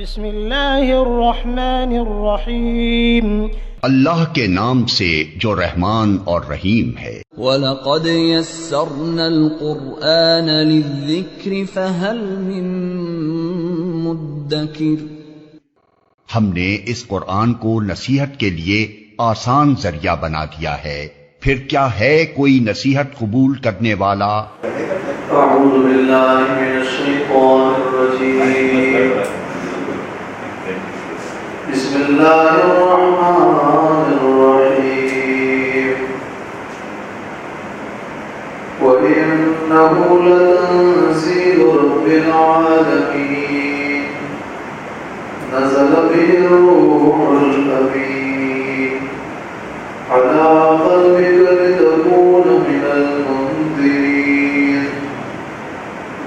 بسم اللہ الرحمن الرحیم، اللہ کے نام سے جو رحمان اور رحیم ہے۔ وَلَقَدْ يَسَّرْنَا الْقُرْآنَ لِلذِّكْرِ فَهَلْ مِن مُّدَّكِرٍ۔ ہم نے اس قرآن کو نصیحت کے لیے آسان ذریعہ بنا دیا ہے، پھر کیا ہے کوئی نصیحت قبول کرنے والا؟ اعوذ باللہ من الشیطان الرجیم، بسم اللہ الرحمن الرحیم، وَإِنَّهُ لَتَنزِيلُ رَبِّ الْعَالَمِينَ نَزَلَ بِهِ الرُّوحُ الْأَمِينُ عَلَىٰ قَلْبِكَ لِتَكُونَ مِنَ الْمُنذِرِينَ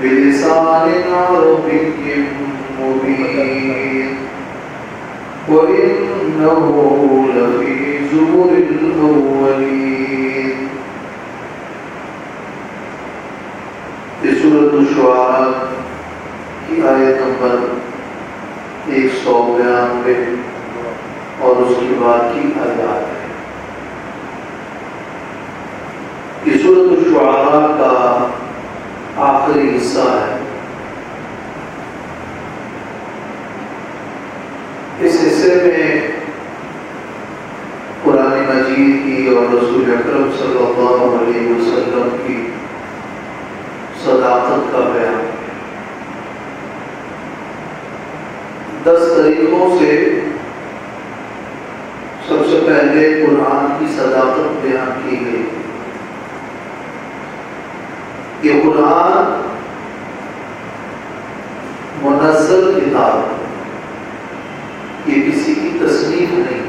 بِلِسَانٍ عَرَبِيٍّ مُّبِينٍ وَإِنَّهُ لَفِي زُبُرِ الْأَوَّلِينَ۔ یہ سورۃ الشعراء کی آیت نمبر 192 اور اس کے بعد کی آیات ہے۔ یہ سورۃ الشعراء کا آخری حصہ ہے۔ اس حصے میں قرآن مجید کی اور رسول اکرم صلی اللہ علیہ وسلم کی صداقت کا بیان ہے۔ 10 طریقوں سے سب سے پہلے قرآن کی صداقت بیان کی گئی۔ یہ قرآن منزل کتاب ہے، یہ کسی کی تصنیف نہیں۔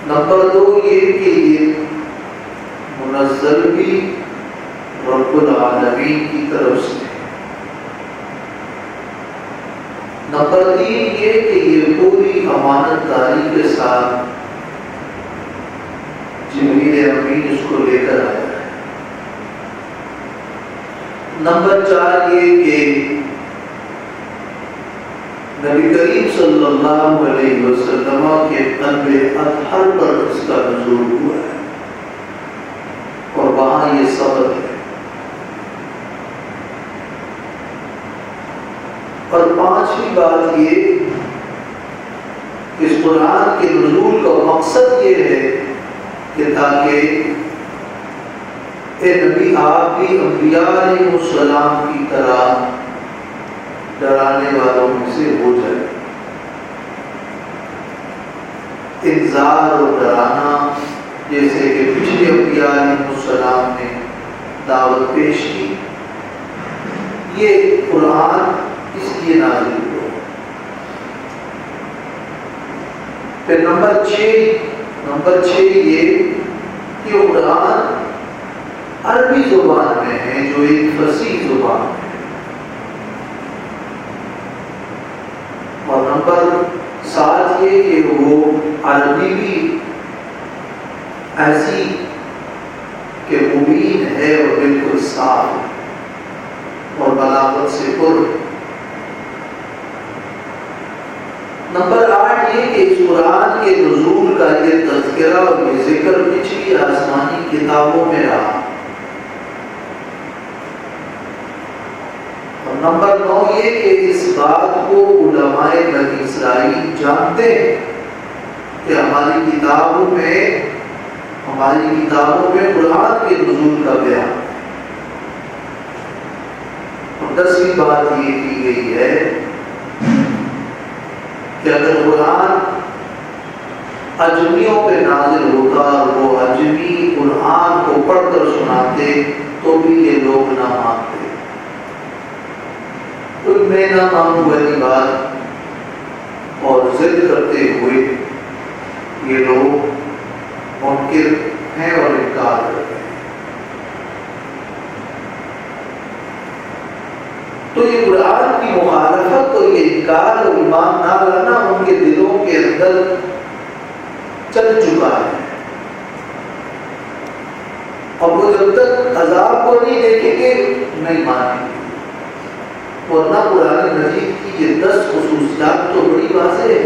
نمبر 2 یہ کہ یہ منزل بھی رب العالمین کی طرف سے۔ نمبر 3 یہ کہ یہ پوری امانت داری کے ساتھ جبریل امین اس کو لے کر آیا ہے۔ نمبر 4 یہ کہ نبی کریم صلی اللہ علیہ وسلم کے قلب اطہر پر اس کا نزول ہوا ہے اور وہاں یہ ثبت ہے۔ اور 5ویں بات یہ کہ اس قرآن کے نزول کا مقصد یہ ہے کہ تاکہ اے نبی آپ بھی انبیاء علیہ السلام کی طرح ڈرانے والوں میں سے ہو جائے۔ انذار اور ڈرانا جیسے کہ پچھلے انبیاء علیہ السلام نے دعوت پیش کی، یہ قرآن اس لیے نازل ہوا۔ پھر نمبر 6 یہ کہ قرآن عربی زبان میں ہے جو ایک فصیح زبان ہے۔ اور نمبر 7 یہ کہ وہ عربی بھی ایسی کہ مبین ہے اور بالکل صاف اور بلاغت سے پر۔ نمبر 8 یہ کہ اس قرآن کے نزول کا یہ تذکرہ اور یہ ذکر پچھلی آسمانی کتابوں میں رہا۔ اور نمبر 9 یہ کہ اس بات کو علماء بنی اسرائیل جانتے ہیں کہ ہماری کتابوں میں قرآن کے نزول کا بیان ہے۔ اور 10ویں بات یہ کی گئی ہے کہ اگر قرآن اجمیوں پہ نازل ہوتا اور وہ اجمی قرآن کو پڑھ کر سناتے تو بھی یہ لوگ نہ مانتے۔ تو میں نہ مانوں والی بات اور ضد کرتے ہوئے یہ لوگ منکر ہیں اور انکار کرتے ہیں۔ تو یہ قرآن کی مخالفت اور یہ انکار اور ایمان نہ لانا ان کے دلوں کے اندر چل چکا ہے، اور وہ جب تک عذاب کو نہیں دیکھیں گے نہیں مانیں گے۔ ورنہ قرآن مجید کی یہ 10 خصوصیات تو بڑی واضح ہے،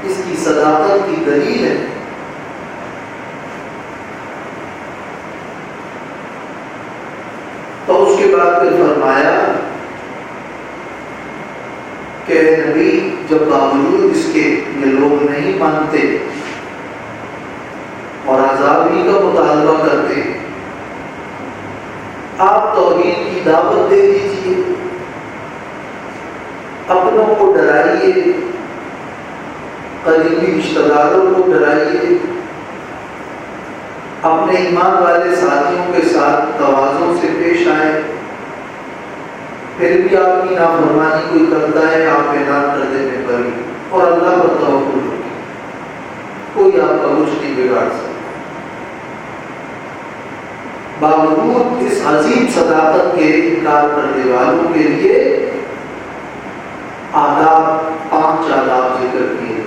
اس کی صداقت کی دلیل ہے۔ تو اس کے بعد پھر فرمایا کہ نبی جب باوجود اس کے یہ لوگ نہیں مانتے اور عذاب ہی کا مطالبہ کرتے، آپ توحید کی دعوت دے دیجیے، اپنوں کو ڈرائیے، قریبی رشتہ داروں کو ڈرائیے، اپنے ایمان والے ساتھیوں کے ساتھ توازن سے پیش آئیں۔ پھر بھی آپ کی نافرمانی کوئی کرتا ہے، آپ اعلان کر دینے پر ہی اور اللہ پر توکل رکھیں، کوئی آپ کا کچھ نہیں بگاڑ سکتا۔ باوجود اس عظیم صداقت کے انکار کرنے والوں کے لیے آداب، 5 آداب ذکر کیے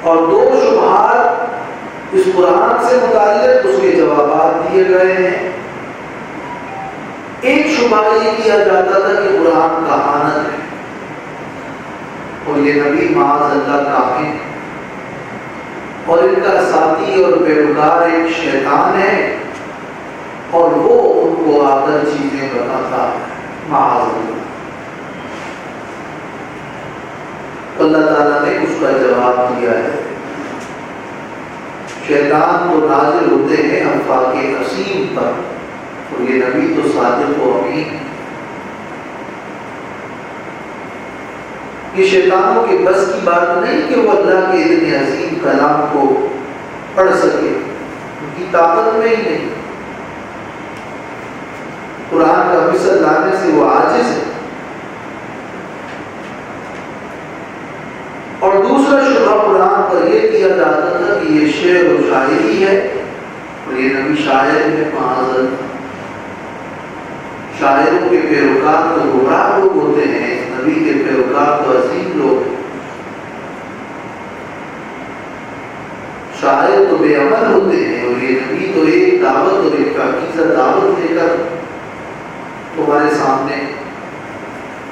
اور 2 شبہات اس قرآن سے متعلق اس کے جوابات دیے گئے ہیں۔ ایک شبہ یہ کیا جاتا تھا کہ قرآن کہانت ہے اور یہ نبی معاذ اللہ کاہن ہے اور ان کا ساتھی اور پیروکار ایک شیطان ہے اور وہ ان کو آ کر چیزیں بتاتا ہے، معاذ اللہ۔ اللہ تعالیٰ نے اس کا جواب دیا ہے، شیطان تو نازل ہوتے ہیں افاق اسیم پر اور یہ نبی تو صادق و امین۔ یہ شیطانوں کے بس کی بات نہیں کہ وہ اللہ کے اتنے عظیم کلام کو پڑھ سکے، ان کی طاقت میں ہی نہیں، قرآن کا مثل لانے سے وہ عاجز ہے۔ اور دوسرا شبہ قرآن پر یہ کیا جاتا تھا کہ یہ شعر و شاعری ہے اور یہ نبی شاعر میں معاذ اللہ۔ شاعروں کے پیروکار تو گمراہ لوگ ہوتے ہیں، نبی کے پیروکار تو عظیم لوگ ہیں۔ شاعر تو بے عمل ہوتے ہیں اور یہ نبی تو ایک دعوت اور ایک پاکیزہ دعوت لے کر تمہارے سامنے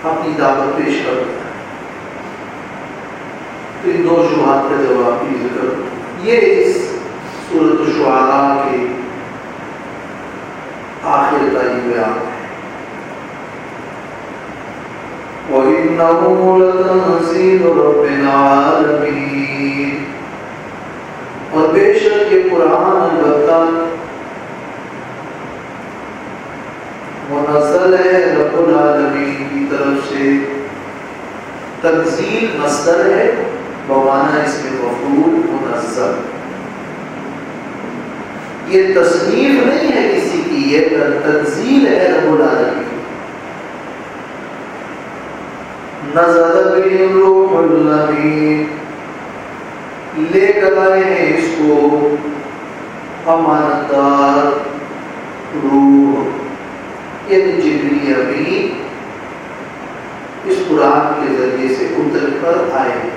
اپنی دعوت پیش کرتا ہے۔ تو ان 2 شبہات کا جواب بھی ذکر یہ اس سورۃ الشعراء کے آخر کا یہ بیان ہے۔ وَإِنَّهُ لَتَنزِيلُ رَبِّ الْعَالَمِينَ، اور بے شک یہ قرآن البتہ منزل ہے رب العالمین کی طرف سے۔ تنزیل مصدر ہے بمعنی اس میں مفعول منزل، یہ تصنیف نہیں ہے کسی کی، یہ تنزیل ہے رب العالمین۔ نزل به الروح الامین، لے کر آئے ہیں اس کو امانتدار روح، یعنی جبریل امین اس قرآن کے ذریعے سے اتر کر آئے ہیں،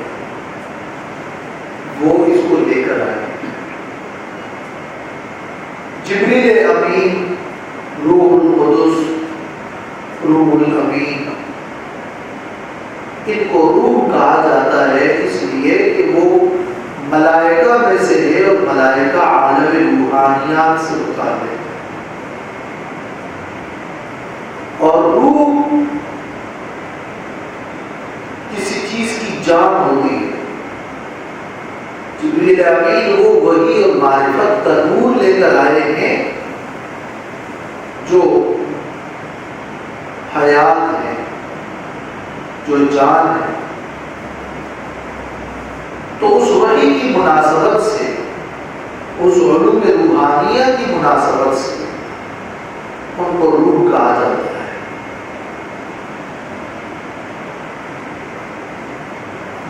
وہ اس کو لے کر آئے ہیں۔ جبریل امین، روح القدس، روح الامین، ان کو روح کہا جاتا ہے اس لیے کہ وہ ملائکہ میں سے ہے اور ملائکہ عالم روحانیات سے متعلق ہے، اور روح کسی چیز کی جان ہوتی ہے۔ جبریل امین وہ وحی اور معرفت کا نور لے کر آئے ہیں جو حیات ہے، جو جان ہے۔ تو اس وحی کی مناسبت سے، اس علوم روحانیہ کی مناسبت سے ان کو روح کہا جاتا ہے۔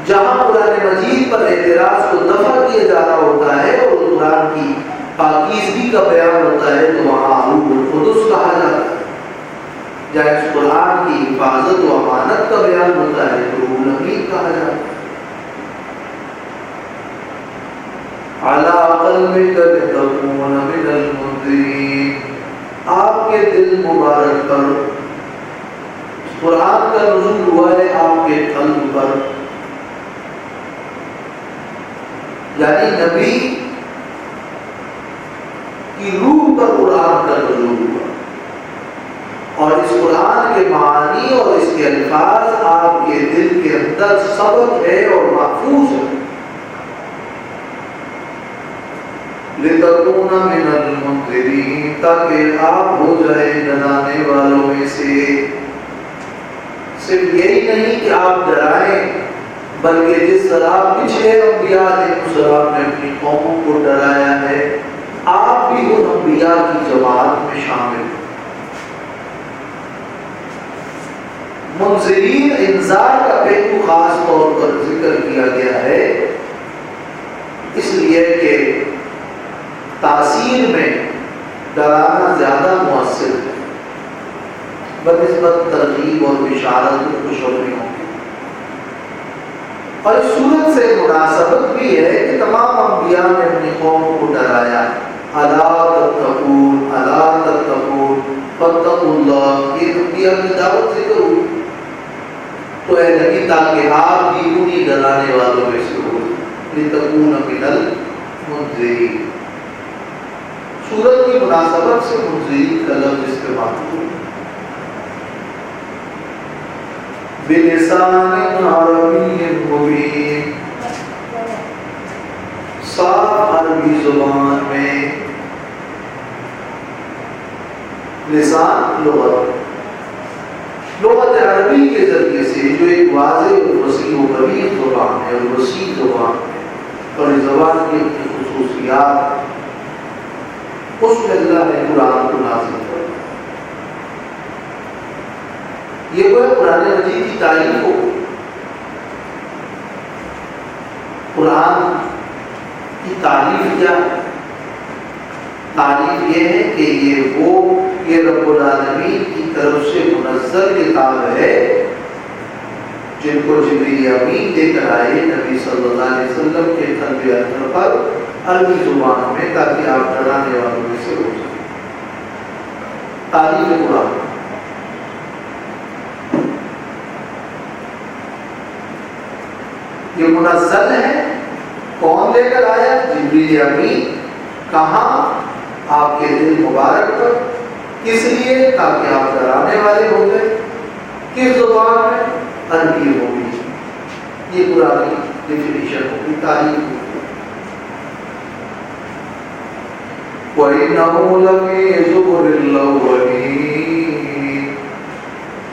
جہاں قرآن مجید پر اعتراض کو دفع کیا جا رہا ہوتا ہے اور قرآن کی پاکیزگی کا بیان ہوتا ہے تو وہاں روح القدس کہا جاتا ہے، جہاں اس قرآن کی حفاظت و امانت کا بیان ہوتا ہے تو روح الامین کہا جاتا ہے۔ عَلَىٰ قَلْبِكَ لِتَكُونَ مِنَ الْمُنذِرِينَ، آپ کے دل مبارک پر، قرآن کا نزول ہوا ہے آپ کے قلب پر، یعنی نبی کی روح پر قرآن کا نزول ہوا، اور اس قرآن کے معانی اور اس کے الفاظ آپ کے دل کے اندر ثبت ہے اور محفوظ ہے۔ لِتَكُونَ مِنَ الْمُنذِرِينَ، تاکہ آپ ہو جائیں ڈرانے والوں میں سے۔ صرف یہی نہیں کہ آپ ڈرائیں، بلکہ جس طرح پچھلے انبیاء علیہ السلام نے اپنی قوموں کو ڈرایا ہے، آپ بھی ان انبیاء کی جماعت میں شامل ہیں۔ منذرین، انذار کا پہلو خاص طور پر ذکر کیا گیا ہے، اس لیے کہ تاثیر میں ڈرانا زیادہ مؤثر ہے بنسبت ترغیب اور بشارت و خوشخبریوں کی۔ اور اس صورت سے مناسبت بھی ہے کہ تمام انبیاء نے اپنی قوم کو ڈرایا، الا تتقون، الا تتقون، فاتقوا اللہ، یہ انبیاء کی دعوت ذکر ہوئی۔ تو اے نبی، تاکہ آپ بھی انہی ڈرانے والوں میں سے ہو، لتکون من المنذرین۔ سورت کی مناسبت سے منذرین کا لفظ استعمال ہوا، بلسان عربی مبین، صاف عربی زبان میں۔ لسان لغت عربی کے ذریعے سے جو ایک واضح اور وسیع و بلیغ زبان ہے اور وسیع زبان ہے، اور اس زبان کی اپنی خصوصیات، اس میں اللہ نے قرآن کو نازل کیا۔ یہ وہ قرآن مجید کی تعریف ہو۔ قرآن کی تعریف کیا ہے؟ تعریف یہ ہے کہ یہ رب العالمین کی طرف سے منزل کتاب ہے، جن کو جبریل امین دے کر آئے نبی صلی اللہ علیہ وسلم کے قلب اندر پر عربی زبان میں، تاکہ آپ ڈرانے والوں میں سے ہو سکیں۔ تعریف قرآن یہ منزل ہے، کون لے کر آیا؟ جبریل امین۔ کہاں؟ آپ کے دل مبارک پر۔ کس لیے؟ تاکہ آپ ڈرانے والے ہو گئے۔ کس زبان میں؟ عربی ہوگی۔ یہ پرانی ڈیفینیشن ہوگی، تعریف ہوگی۔ وَإِنَّهُ لَفِي زُبُرِ الْأَوَّلِينَ،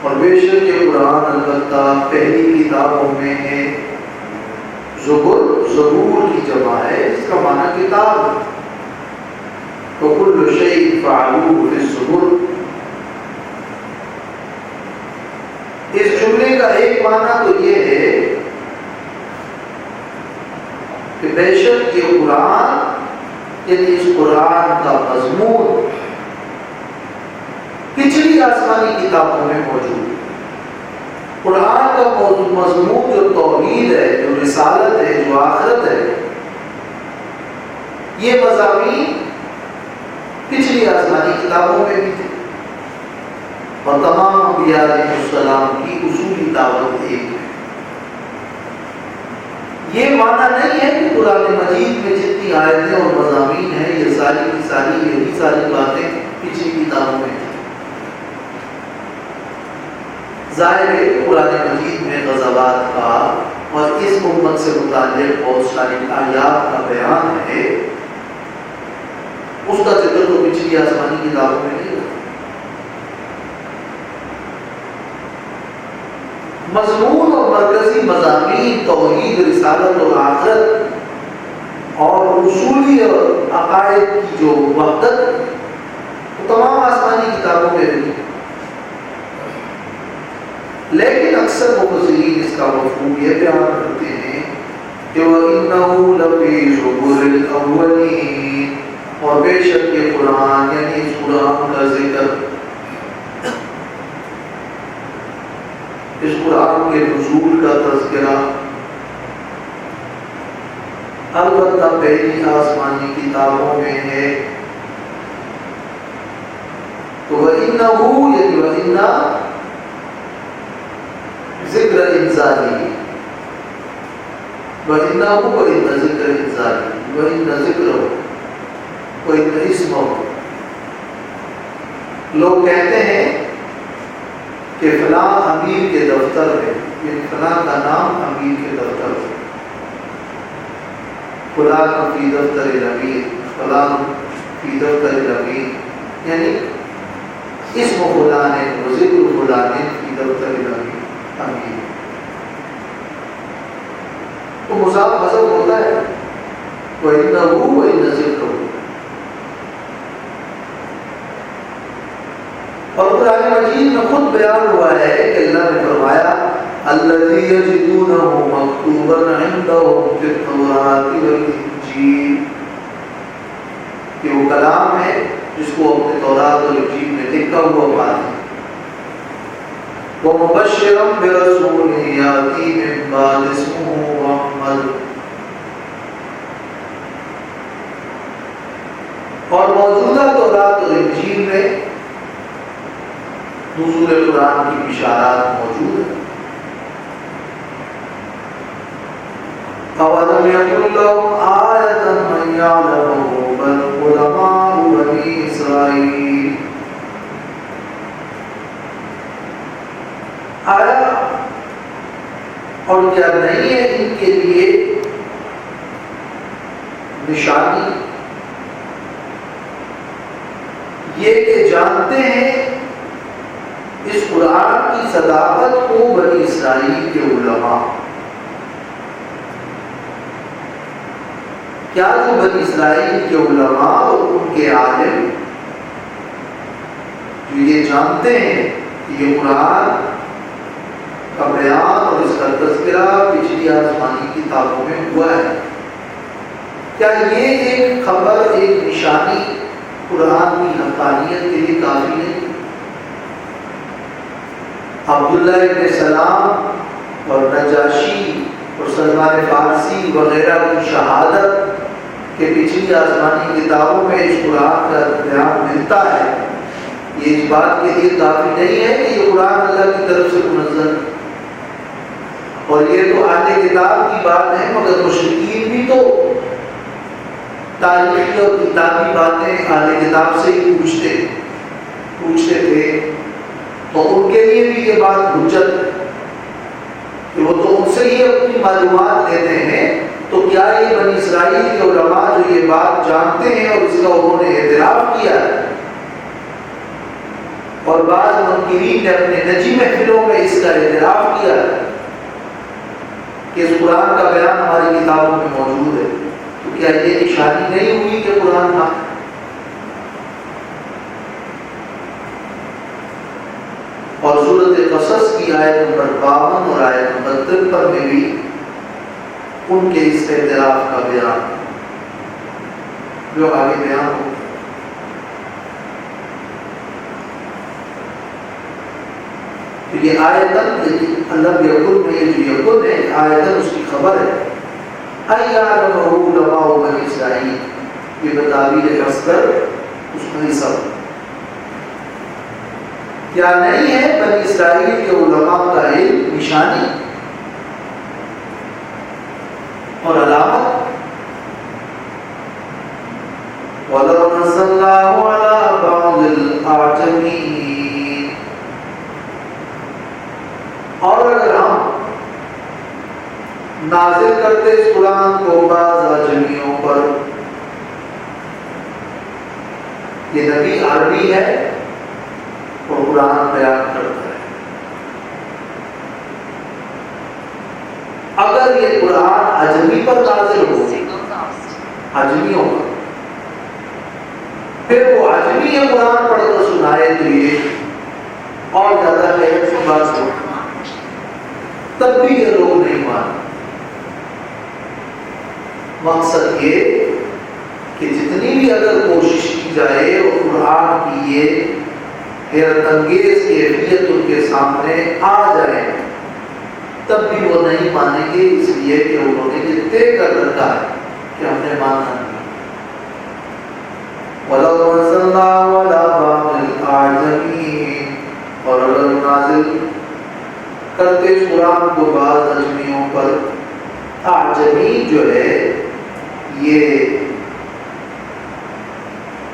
اور بے شک یہ قرآن البتہ پہلی کتابوں میں ہے۔ زبور کی جمع ہے، اس کا معنی کتاب ہے۔ وَكُلُّ شَيْءٍ فَعَلُوهُ فِي الزُّبُرِ، اس جملے کا ایک معنی تو یہ ہے کہ بے شک یہ قرآن، یعنی اس قرآن کا مضمون پچھلی آسمانی کتابوں میں موجود ہے۔ قرآن کا مضمون جو توحید ہے، جو رسالت ہے، جو آخرت ہے، یہ مضامین پچھلی آسمانی کتابوں میں بھی تھے، اور تمام انبیاء علیہ السلام کی اصولی دعوت ایک ہے۔ یہ معنی نہیں ہے کہ قرآن مجید میں جتنی آیتیں اور مضامین ہیں، یہ ساری کی ساری یہی ساری باتیں پچھلی کتابوں میں تھیں۔ ظاہر ہے کہ قرآن مجید میں غزوات کا اور اس امت سے متعلق بہت ساری آیات کا بیان ہے، اس کا ذکر تو پچھلی آسمانی کتابوں میں نہیں ہے۔ مضمون اور مرکزی مضامین توحید، رسالت اور آخرت اور اصولی اور عقائد کی جو وحدت، وہ تمام آسمانی کتابوں میں نہیں ہے۔ لیکن اکثر مفسرین اس کا مفہوم یہ بیان کرتے ہیں کہ وَإِنَّهُ لَفِي زُبُرِ الْأَوَّلِينَ، اور بے شک یہ قرآن، یعنی اس قرآن کا ذکر، اس قرآن کے نزول کا تذکرہ البتہ پہلی آسمانی کتابوں میں ہے۔ تو وَإِنَّهُ یعنی وَإِنَّا ذکر انزالی، وَإِنَّهُ وَإِنَّ ذکر انزالی، وَإِنَّ ذکرہ وَإِنَّ اسمہ۔ لوگ کہتے ہیں کہ فلاں امیر کے دفتر ہے، یعنی فلاں کا نام امیر کے دفتر ہے، فلاں فی دفتر الامیر، فلاں فی دفتر الامیر، یعنی اسم فلاں و ذکر فلاں فی دفتر الامیر امیر۔ تو مضاف حذف ہوتا ہے، وَإِنَّهُ وَإِنَّ ذِكْرُهُ۔ اور قرآن مجید میں خود بیان ہوا ہے کہ اللہ نے فرمایا الَّذِي يَجِدُونَهُ مَكْتُوبًا عِندَهُمْ فِي التَّوْرَاةِ وَالْإِنْجِيلِ، یہ وہ کلام ہے جس کو اپنے تورات اور انجیل میں لکھا ہوا پاتے ہیں۔ وَمُبَشِّرًا بِرَسُولٍ يَأْتِي مِن بَعْدِهِ اسْمُهُ أَحْمَدُ، اور موجودہ تورات اور انجیل میں نزول قرآن کی بشارات موجود ہیں۔ أَوَلَمْ يَكُنْ لَهُمْ آيَةً أَنْ يَعْلَمَهُ عُلَمَاءُ بَنِي إِسْرَائِيلَ، آیا اور کیا نہیں ہے ان کے لیے نشانی یہ کہ جانتے ہیں اس قرآن کی صداقت کو بنی اسرائیل کے علماء، کیا جو بنی اسرائیل کے علماء اور ان کے عالم جو یہ جانتے ہیں کہ یہ قرآن کا بیان اور اس کا تذکرہ پچھلی آسمانی کتابوں میں ہوا ہے، کیا یہ ایک خبر ایک نشانی قرآن کی حقانیت کے لیے کافی نہیں؟ عبداللہ ابن سلام اور نجاشی اور سلمان فارسی وغیرہ کی شہادت کہ پچھلی آسمانی کتابوں میں اس قرآن کا بیان ملتا ہے، یہ اس بات کے لیے کافی نہیں ہے کہ یہ قرآن اللہ کی طرف سے منزل ہے۔ اور یہ تو اہل کتاب کی بات ہے، مگر مشرکین بھی تو تاریخی اور کتابی باتیں اہل کتاب سے ہی پوچھتے تھے، تو ان کے لیے بھی یہ بات حجت ہے کہ وہ تو ان سے ہی اپنی معلومات لیتے ہیں، تو کیا یہ بنی اسرائیل کے علماء جو یہ بات جانتے ہیں اور اس کا انہوں نے اعتراف کیا ہے، اور بعض منکرین نے اپنے نجی محفلوں میں اس کا اعتراف کیا ہے کہ اس قرآن کا بیان ہماری کتابوں میں موجود ہے، تو کیا یہ نشانی نہیں ہوئی کہ قرآن حق ہے؟ اور سورۃ قصص کی آیت نمبر 52 اور آیت نمبر 53 میں بھی ان کے اس اعتراف کا بیان جو آگے بیان ہو۔ تو یہ آیتن اللہ یقل میں یہ جو یقل ہے آیتن اس کی خبر ہے، اَيَعْلَمَهُ عُلَمَاءُ بَنِي إِسْرَائِيلَ، یہ بتعبیر اصغر اس کا حصہ کیا نہیں ہے بنی اسرائیل کے علماء کا علم نشانی اور علامت؟ وَلَوْ نَزَّلْنَاهُ عَلَىٰ بَعْضِ الْأَعْجَمِينَ، اور اگر ہم نازل کرتے اس قرآن کو بعض اعجمیوں پر، یہ نبی عربی ہے اور قرآن بیان کرتا ہے، اگر یہ قرآن عجمی پر نازل ہو، عجمیوں پر، پھر وہ عجمی یہ قرآن پڑھ کر سنائے تو یہ اور زیادہ حیرت کی بات ہو، تب بھی یہ لوگ نہیں مانتے۔ مقصد یہ کہ جتنی بھی اگر کوشش کی جائے اور قرآن کی یہ حیرت انگیز کیفیت ان کے سامنے آ جائے، تب بھی وہ نہیں مانیں گے، اس لیے کہ انہوں نے یہ طے کر رکھا ہے کہ ہم نے ماننا نہیں۔ وَلَوْ نَزَّلْنَاهُ عَلَىٰ بَعْضِ الأعجمين، اور اگر نازل کرتے قرآن کو بعض اجمیوں پر، اعجمی جو ہے یہ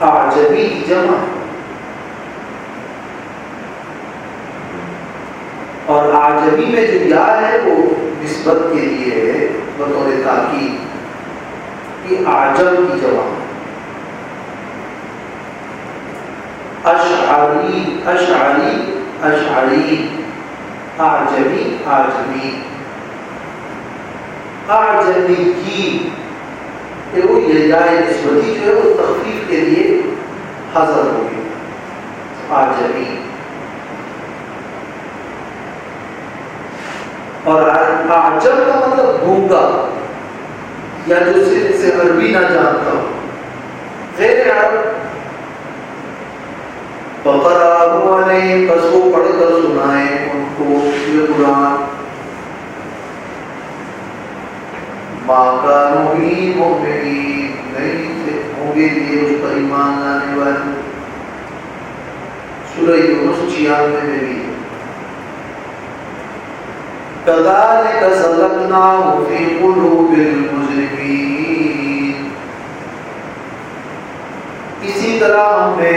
اعجمی کی جمع ہے، اور اعجمی میں جو یا ہے وہ نسبت کے لیے ہے بطور تاکید، یہ اعجم کی جمع ہے۔ اشعری اشعری اشعری، اعجمی اعجمی، اعجمی کی وہ یہ جائے نسبتی جو ہے وہ تخفیف کے لیے حذف ہو گئی، اعجمی۔ اور اعجم کا مطلب گونگا یا جو صرف سے عربی نہ جانتا ہو، غیر عرب۔ فقرأه علیہم، بس وہ پڑھ کر سنائیں ان کو یہ قرآن۔ ما کانوا بہ مؤمنین، نہیں تھے ہوں گے یہ اس پر ایمان لانے والے۔ سورہ یونس 96 میں بھی کذالک سلکناہ فی قلوب المجرمین، اسی طرح ہم نے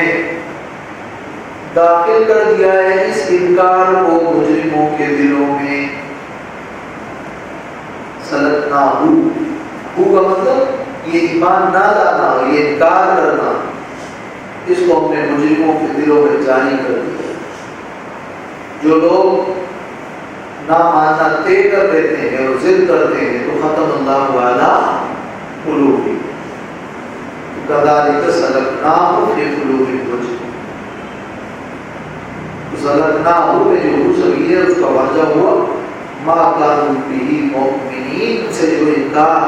داخل کر دیا ہے اس انکار کو مجرموں کے دلوں میں۔ سلکناہ، ہو کا مطلب یہ ایمان نہ لانا، یہ انکار کرنا، اس کو ہم نے مجرموں کے دلوں میں جاری کر دیا۔ جو لوگ نہ ماننا طے کر دیتے ہیں اور ضد کرتے ہیں تو ختم اللہ علی قلوبہم، کذالک سلکناہ فی قلوب المجرمین۔ سلکناہ میں جو ہو سبھی ہے اس کا واضح ہوا ما کانوا بہ مؤمنین، سے جو انکار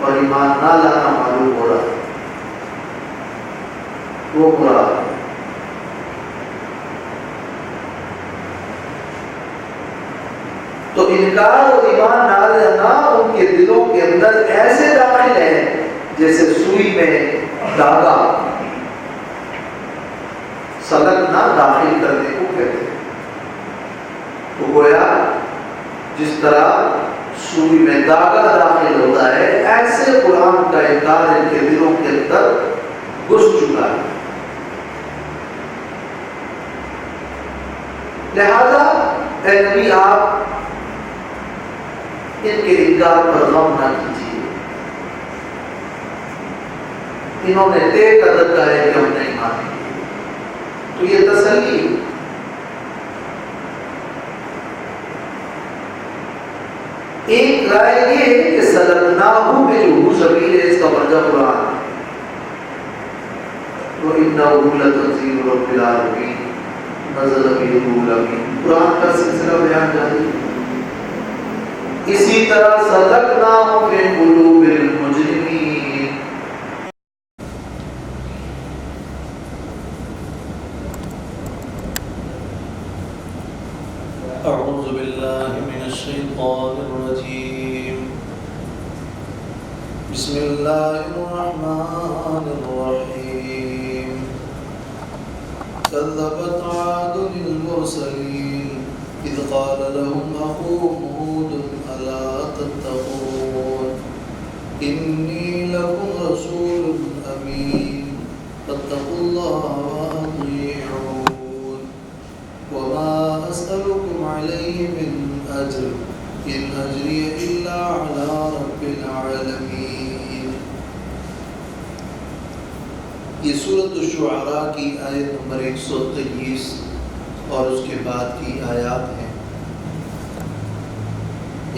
اور ایمان نہ لانا معلوم ہو رہا وہ مراد۔ تو انکار اور ایمان نہ لانا ان کے دلوں کے اندر ایسے داخل ہے جیسے سوئی میں دھاگا، سلکنا داخل کرنے کو کہتے ہیں۔ تو گویا جس طرح سوئی میں دھاگا داخل ہوتا ہے، ایسے قرآن کا انکار ان کے دلوں کے اندر گھس چکا ہے۔ لہذا اے نبی آپ ان کے انکار پر غم نہ کیجیے، انہوں نے طے کر رکھا ہے کہ ہم نہیں مانیں گے، تو یہ تسلی۔ ایک رائے یہ ہے کہ سلکناہ میں جو ہو سبیل ہے اس کا مرجع قرآن، تو انہ لتنزیل رب العالمین نزل بہ الروح الامین، قرآن کا سلسلہ بیان جاری۔ اسی طرح سلکناہ فی قلوب المجرمین، اعوذ باللہ من الشیطان الرجیم، بسم اللہ الرحمن الرحیم۔ كذبت عاد المرسلین اذ قال لهم اخوهم ہود الا تتقون انی لکم رسول امین فاتقوا اللہ واطیعون وما اسألكم علیہ من اجر ان اجری الا علی رب العالمین۔ یہ سورۃ الشعراء کی آیت نمبر 123 اور اس کے بعد کی آیات ہیں۔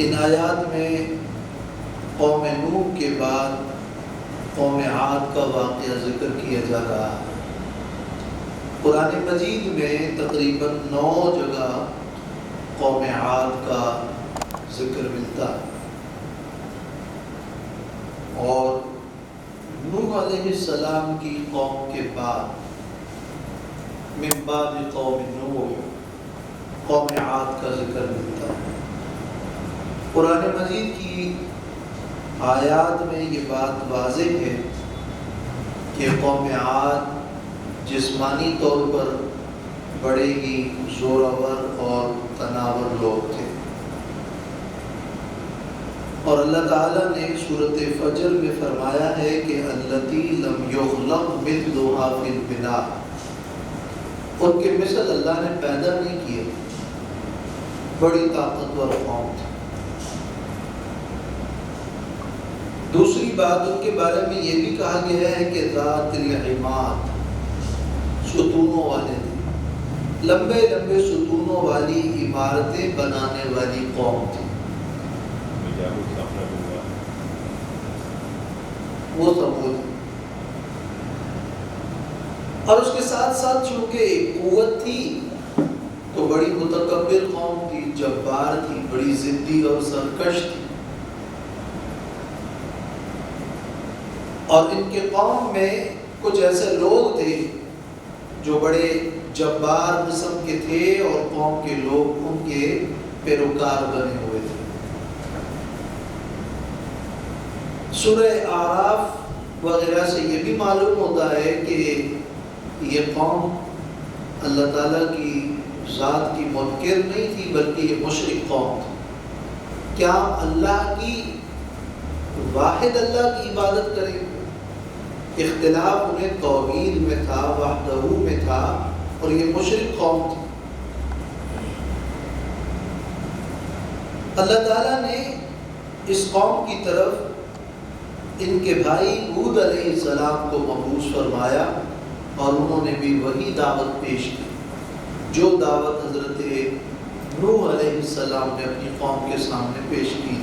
ان آیات میں قوم نوح کے بعد قوم عاد کا واقعہ ذکر کیا جا رہا ہے۔ قرآن مجید میں تقریباً 9 جگہ قوم عاد کا ذکر ملتا ہے، اور نوح علیہ السلام کی قوم کے بعد من بعد قوم نوح قوم عاد کا ذکر ملتا ہے۔ قرآن مجید کی آیات میں یہ بات واضح ہے کہ قوم عاد جسمانی طور پر بڑے ہی زورآور اور تناور لوگ تھے، اور اللہ تعالیٰ نے سورۃ فجر میں فرمایا ہے کہ التی لم یخلق مثلها فی البلاء، ان کے مثل اللہ نے پیدا نہیں کیے، بڑی طاقتور قوم تھی۔ دوسری بات ان کے بارے میں یہ بھی کہا گیا ہے کہ ذات العماد، ستونوں والے تھے، لمبے لمبے ستونوں والی عمارتیں بنانے والی قوم تھی۔ وہ سمود، اور اس کے ساتھ ساتھ چونکہ ایک قوت تھی تو بڑی متکبر قوم تھی، جبار تھی، بڑی ضدی اور سرکش تھی، اور ان کے قوم میں کچھ ایسے لوگ تھے جو بڑے جبار قسم کے تھے اور قوم کے لوگ ان کے پیروکار بنے ہوئے تھے۔ سورہ اعراف وغیرہ سے یہ بھی معلوم ہوتا ہے کہ یہ قوم اللہ تعالیٰ کی ذات کی منکر نہیں تھی، بلکہ یہ مشرک قوم تھی۔ کیا اللہ کی واحد اللہ کی عبادت کریں گے؟ اختلاف انہیں توحید میں تھا، وحدہ میں تھا، اور یہ مشرک قوم تھی۔ اللہ تعالیٰ نے اس قوم کی طرف ان کے بھائی ہود علیہ السلام کو مبعوث فرمایا، اور انہوں نے بھی وہی دعوت پیش کی جو دعوت حضرت نوح علیہ السلام نے اپنی قوم کے سامنے پیش کی تھی۔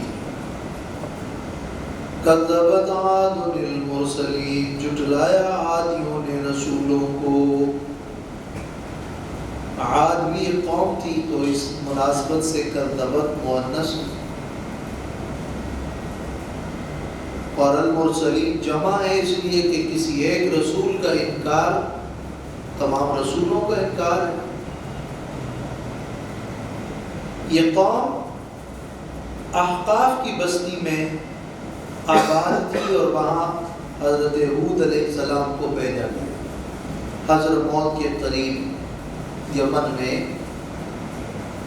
کذبت عاد المرسلین، جھٹلایا عادیوں نے رسولوں کو۔ عاد بھی ایک قوم تھی تو اس مناسبت سے کذبت مؤنث، اور المرسلین جمع ہے اس لیے کہ کسی ایک رسول کا انکار تمام رسولوں کا انکار ہے۔ یہ قوم احقاف کی بستی میں آباد تھی، اور وہاں حضرت ہود علیہ السلام کو بھیجا گیا۔ حضرموت کے قریب یمن میں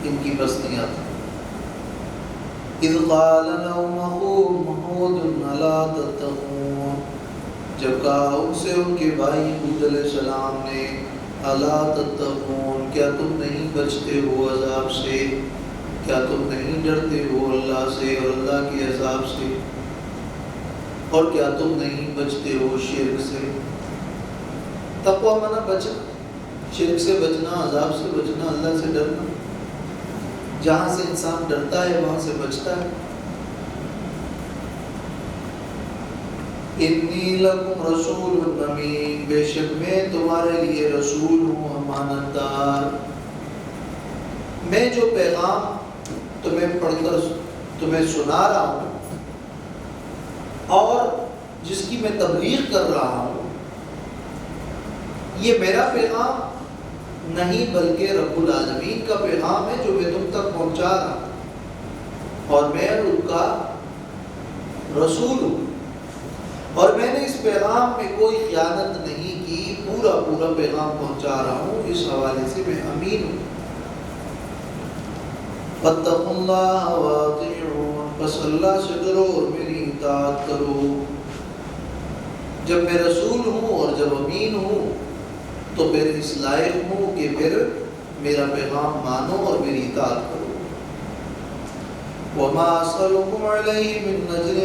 ان کی بستیاں تھیں۔ اذ قال لهم اخوهم هود الا تتقون، جب کہا ان سے ان کے بھائی ہود علیہ السلام نے الا تتقون، کیا تم نہیں بچتے ہو عذاب سے، کیا تم نہیں ڈرتے ہو اللہ سے اور اللہ کے عذاب سے، اور کیا تم نہیں بچتے ہو شرک سے۔ تقوی مانا بچنا، شرک سے بچنا، عذاب سے بچنا، اللہ سے ڈرنا۔ جہاں سے انسان ڈرتا ہے وہاں سے بچتا ہے۔ انی لکم رسول امین، بے شک میں تمہارے لیے رسول ہوں امانت دار۔ میں جو پیغام تمہیں پڑھ کر تمہیں سنا رہا ہوں اور جس کی میں تبلیغ کر رہا ہوں، یہ میرا پیغام نہیں بلکہ رب العالمین کا پیغام ہے جو میں تم تک پہنچا رہا ہوں، اور میں ان کا رسول ہوں، اور میں نے اس پیغام میں کوئی خیانت نہیں کی، پورا پورا پیغام پہنچا رہا ہوں، اس حوالے سے میں امین ہوں۔ فاتقوا اللہ واطیعون، بس اللہ سے ڈرو اور میری اطاعت کرو۔ جب میں رسول ہوں اور جب امین ہوں تو پھر اس لائق ہوں کہ پھر میرا پیغام مانو اور میری اطاعت کرو۔ وما اسألکم علیہ من اجر،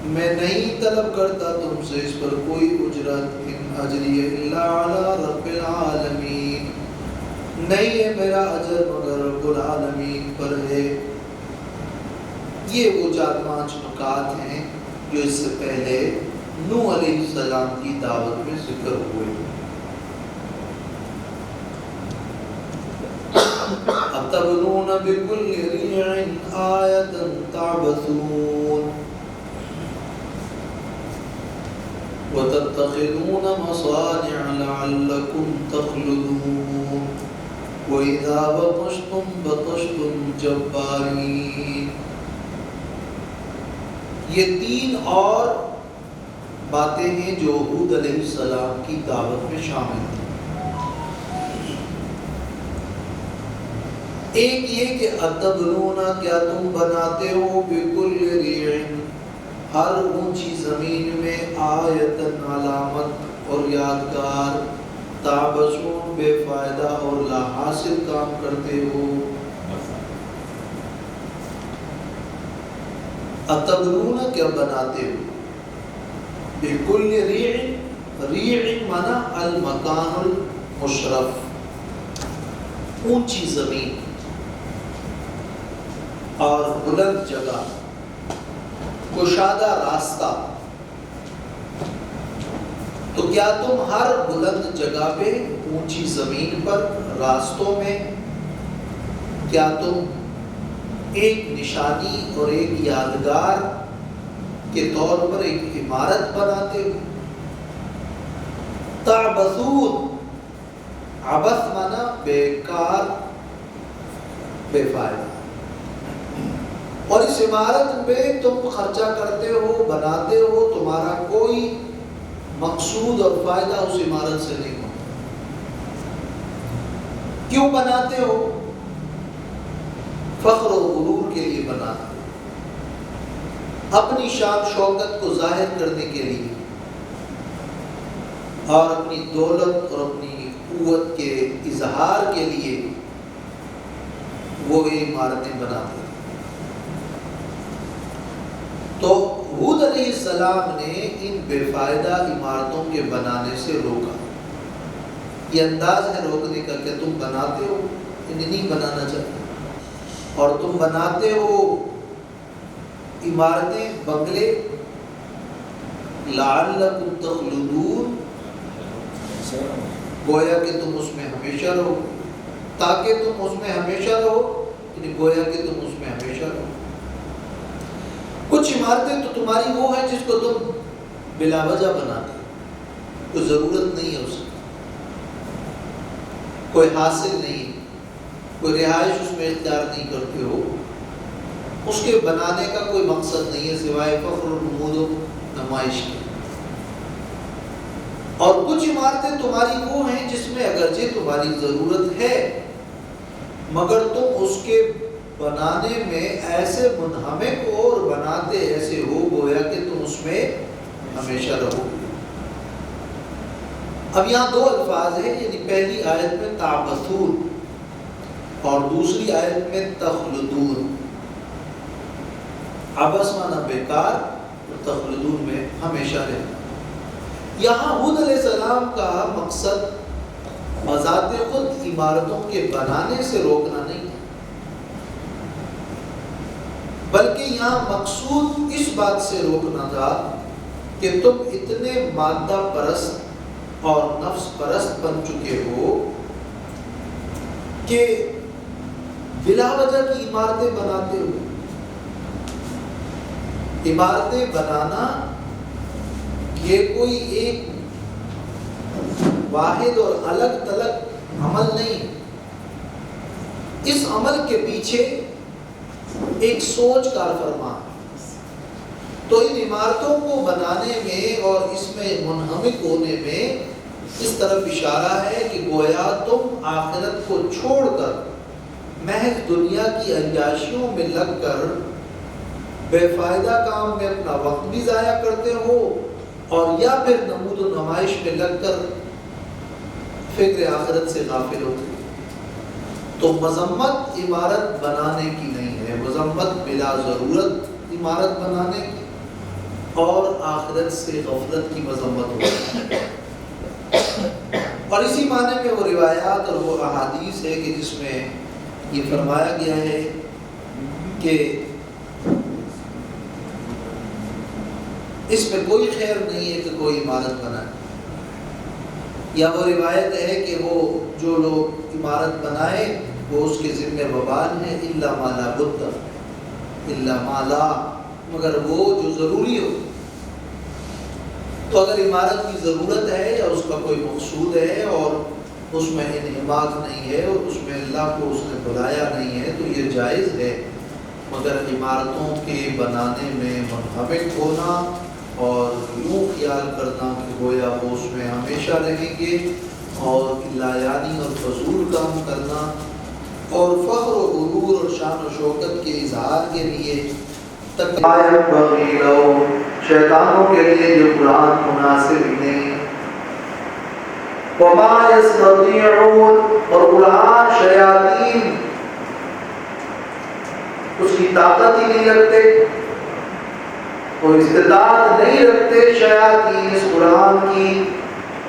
میں نہیں طلب کرتا تم سے اس پر کوئی اجرت، ان اجری الا علی رب العالمین، نہیں ہے میرا اجر مگر رب العالمین پر ہے۔ یہ وہ 4-5 نکات ہیں جو اس سے پہلے نوح علیہ السلام کی دعوت میں ذکر ہوئے۔ اتبنون بکل ریع آیۃ تعبثون وتتخذون مصانع لعلکم تخلدون وَإِذَا بَطَشْتُمْ بَطَشْتُمْ جَبَّارِينَ۔ یہ 3 اور باتیں ہیں جو ہود علیہ السلام کی دعوت میں شامل تھیں۔ ایک یہ کہ اتبنون کیا تم بناتے ہو بکل ریع ہر اونچی زمین میں آیتن علامت اور یادگار تعبثون بے فائدہ اور لا حاصل کام کرتے ہو. اتبنون کیا بناتے ہو بکل ریع ریع مانا المکان المشرف اونچی زمین اور بلند جگہ کشادہ راستہ. تو کیا تم ہر بلند جگہ پہ اونچی زمین پر راستوں میں کیا تم ایک نشانی اور ایک یادگار کے طور پر ایک عمارت بناتے ہو؟ تعبثون عبث مانا بیکار بے فائدہ، اور اس عمارت میں تم خرچہ کرتے ہو بناتے ہو، تمہارا کوئی مقصود اور فائدہ اس عمارت سے نہیں ہوتا. کیوں بناتے ہو؟ فخر و غرور کے لیے بناتے ہو، اپنی شان شوکت کو ظاہر کرنے کے لیے اور اپنی دولت اور اپنی قوت کے اظہار کے لیے وہ یہ عمارتیں بناتے ہیں. تو ہود علیہ السلام نے ان بے فائدہ عمارتوں کے بنانے سے روکا. یہ انداز ہے روکنے کا کہ تم بناتے ہو، انہیں نہیں بنانا چاہتے، اور تم بناتے ہو عمارتیں بنگلے لعلکم تخلدون، گویا کہ تم اس میں ہمیشہ رہو، تاکہ تم اس میں ہمیشہ رہو، یعنی گویا کہ تم اس میں ہمیشہ رہو. کچھ عمارتیں تو تمہاری وہ ہیں جس کو تم بلا وجہ بناتے ہو، کوئی ضرورت نہیں ہے اس کی، کوئی حاصل نہیں، کوئی رہائش اس میں اختیار نہیں کرتے ہو، اس کے بنانے کا کوئی مقصد نہیں ہے سوائے فخر و نمود و نمائش کے. اور کچھ عمارتیں تمہاری وہ ہیں جس میں اگرچہ تمہاری ضرورت ہے مگر تم اس کے بنانے میں ایسے منہمک اور بناتے ایسے ہو گویا کہ تم اس میں ہمیشہ رہو. اب یہاں دو الفاظ ہیں، یعنی پہلی آیت میں تعبثون اور دوسری آیت میں تخلدون. عبث مانا بیکار اور تخلدون میں ہمیشہ رہنا. یہاں ہود علیہ السلام کا مقصد بذات خود عمارتوں کے بنانے سے روکنا نہیں ہے، بلکہ یہاں مقصود اس بات سے روکنا تھا کہ تم اتنے مادہ پرست اور نفس پرست بن چکے ہو کہ بلا وجہ کی عمارتیں بناتے ہو. عمارتیں بنانا یہ کوئی ایک واحد اور الگ تلگ عمل نہیں، اس عمل کے پیچھے ایک سوچ کار فرما. تو ان عمارتوں کو بنانے میں اور اس میں منہمک ہونے میں اس طرف اشارہ ہے کہ گویا تم آخرت کو چھوڑ کر محض دنیا کی عیاشیوں میں لگ کر بے فائدہ کام میں اپنا وقت بھی ضائع کرتے ہو، اور یا پھر نمود و نمائش میں لگ کر فکر آخرت سے غافل ہوتے. تو مذمت عمارت بنانے کی نہیں ہے، مذمت بلا ضرورت عمارت بنانے کی اور آخرت سے غفلت کی مذمت ہوتی ہے. اور اسی معنی میں وہ روایات اور وہ احادیث ہے کہ جس میں یہ فرمایا گیا ہے کہ اس میں کوئی خیر نہیں ہے کہ کوئی عمارت بنائے، یا وہ روایت ہے کہ وہ جو لوگ عمارت بنائے وہ اس کے ذمہ وبال ہے الا ما لا بد الا ما لا، مگر وہ جو ضروری ہو. تو اگر عمارت کی ضرورت ہے یا اس کا کوئی مقصود ہے اور اس میں انہماک نہیں ہے اور اس میں اللہ کو اس نے بلایا نہیں ہے تو یہ جائز ہے. مگر عمارتوں کے بنانے میں منہمک ہونا اور یوں خیال کرنا کہ گویا وہ اس میں ہمیشہ رہیں گے اور لایانی اور فضول کام کرنا اور فخر و شان و شوکت کے اظہار کے لیے شیطانوں کے لیے جو قرآن مناسب ہی نہیں، وما يستطيعون، اور قرآن شیاطین اس کی طاقت ہی نہیں رکھتے، کوئی استطاعت نہیں رکھتے شیاطین اس قرآن کی،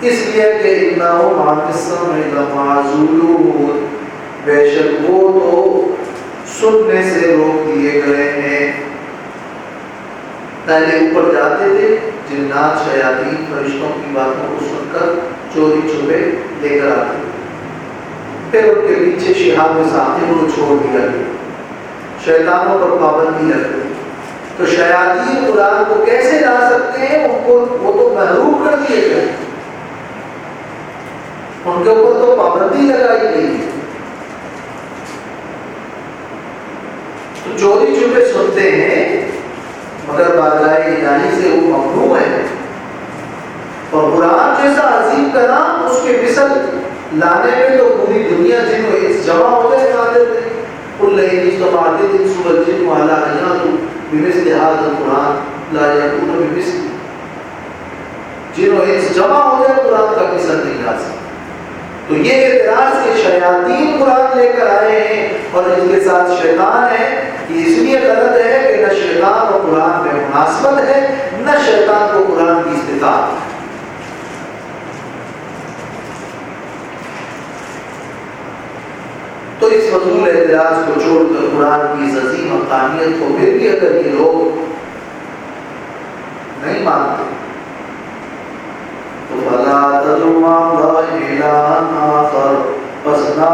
اس لیے کہ انہم عن السمع لمعزولون، بے شک وہ تو سننے سے روک دیے گئے ہیں۔ پہلے اوپر جاتے تھے جنات شیاطین فرشتوں کی باتوں کو سن کر چوری چھپے لے کر آتے تھے، پھر ان کے پیچھے شہاب ساقب کو چھوڑ دیا گیا، شیطانوں پر پابندی لگ گئی۔ تو شیاطین قرآن کو کیسے لا سکتے ہیں؟ ان کو وہ تو محروم کر دیے گئے، ان کے اوپر تو پابندی لگائی گئی ہے، تو چوری چھپے سنتے ہیں مگر بارگاہ الہی سے وہ ممنوع ہے۔ اور قرآن جیسا عظیم کلام اس کے مثل لانے میں تو پوری دنیا جن و انس جمع ہو جائے قادر نہیں۔ قل ان اجتمعت الانس والجن علی ان یأتوا بمثل هذا القرآن لا یأتون بمثله، جن و انس جمع ہو جائے قرآن کا مثل نہیں لا سکتے۔ تو یہ اعتراض کہ شیاطین قرآن لے کر آئے ہیں اور ان کے ساتھ شیطان ہے، یہ اس لیے غلط ہے کہ نہ شیطان اور قرآن میں مناسبت ہے، نہ شیطان کو قرآن کی استطاعت ہے۔ تو اس فضول اعتراض کو چھوڑ کر قرآن کی اس عظیم حقانیت کو پھر بھی اگر یہ لوگ نہیں مانتے تو فلا تدعوا مع اللہ الہا آخر، پس نہ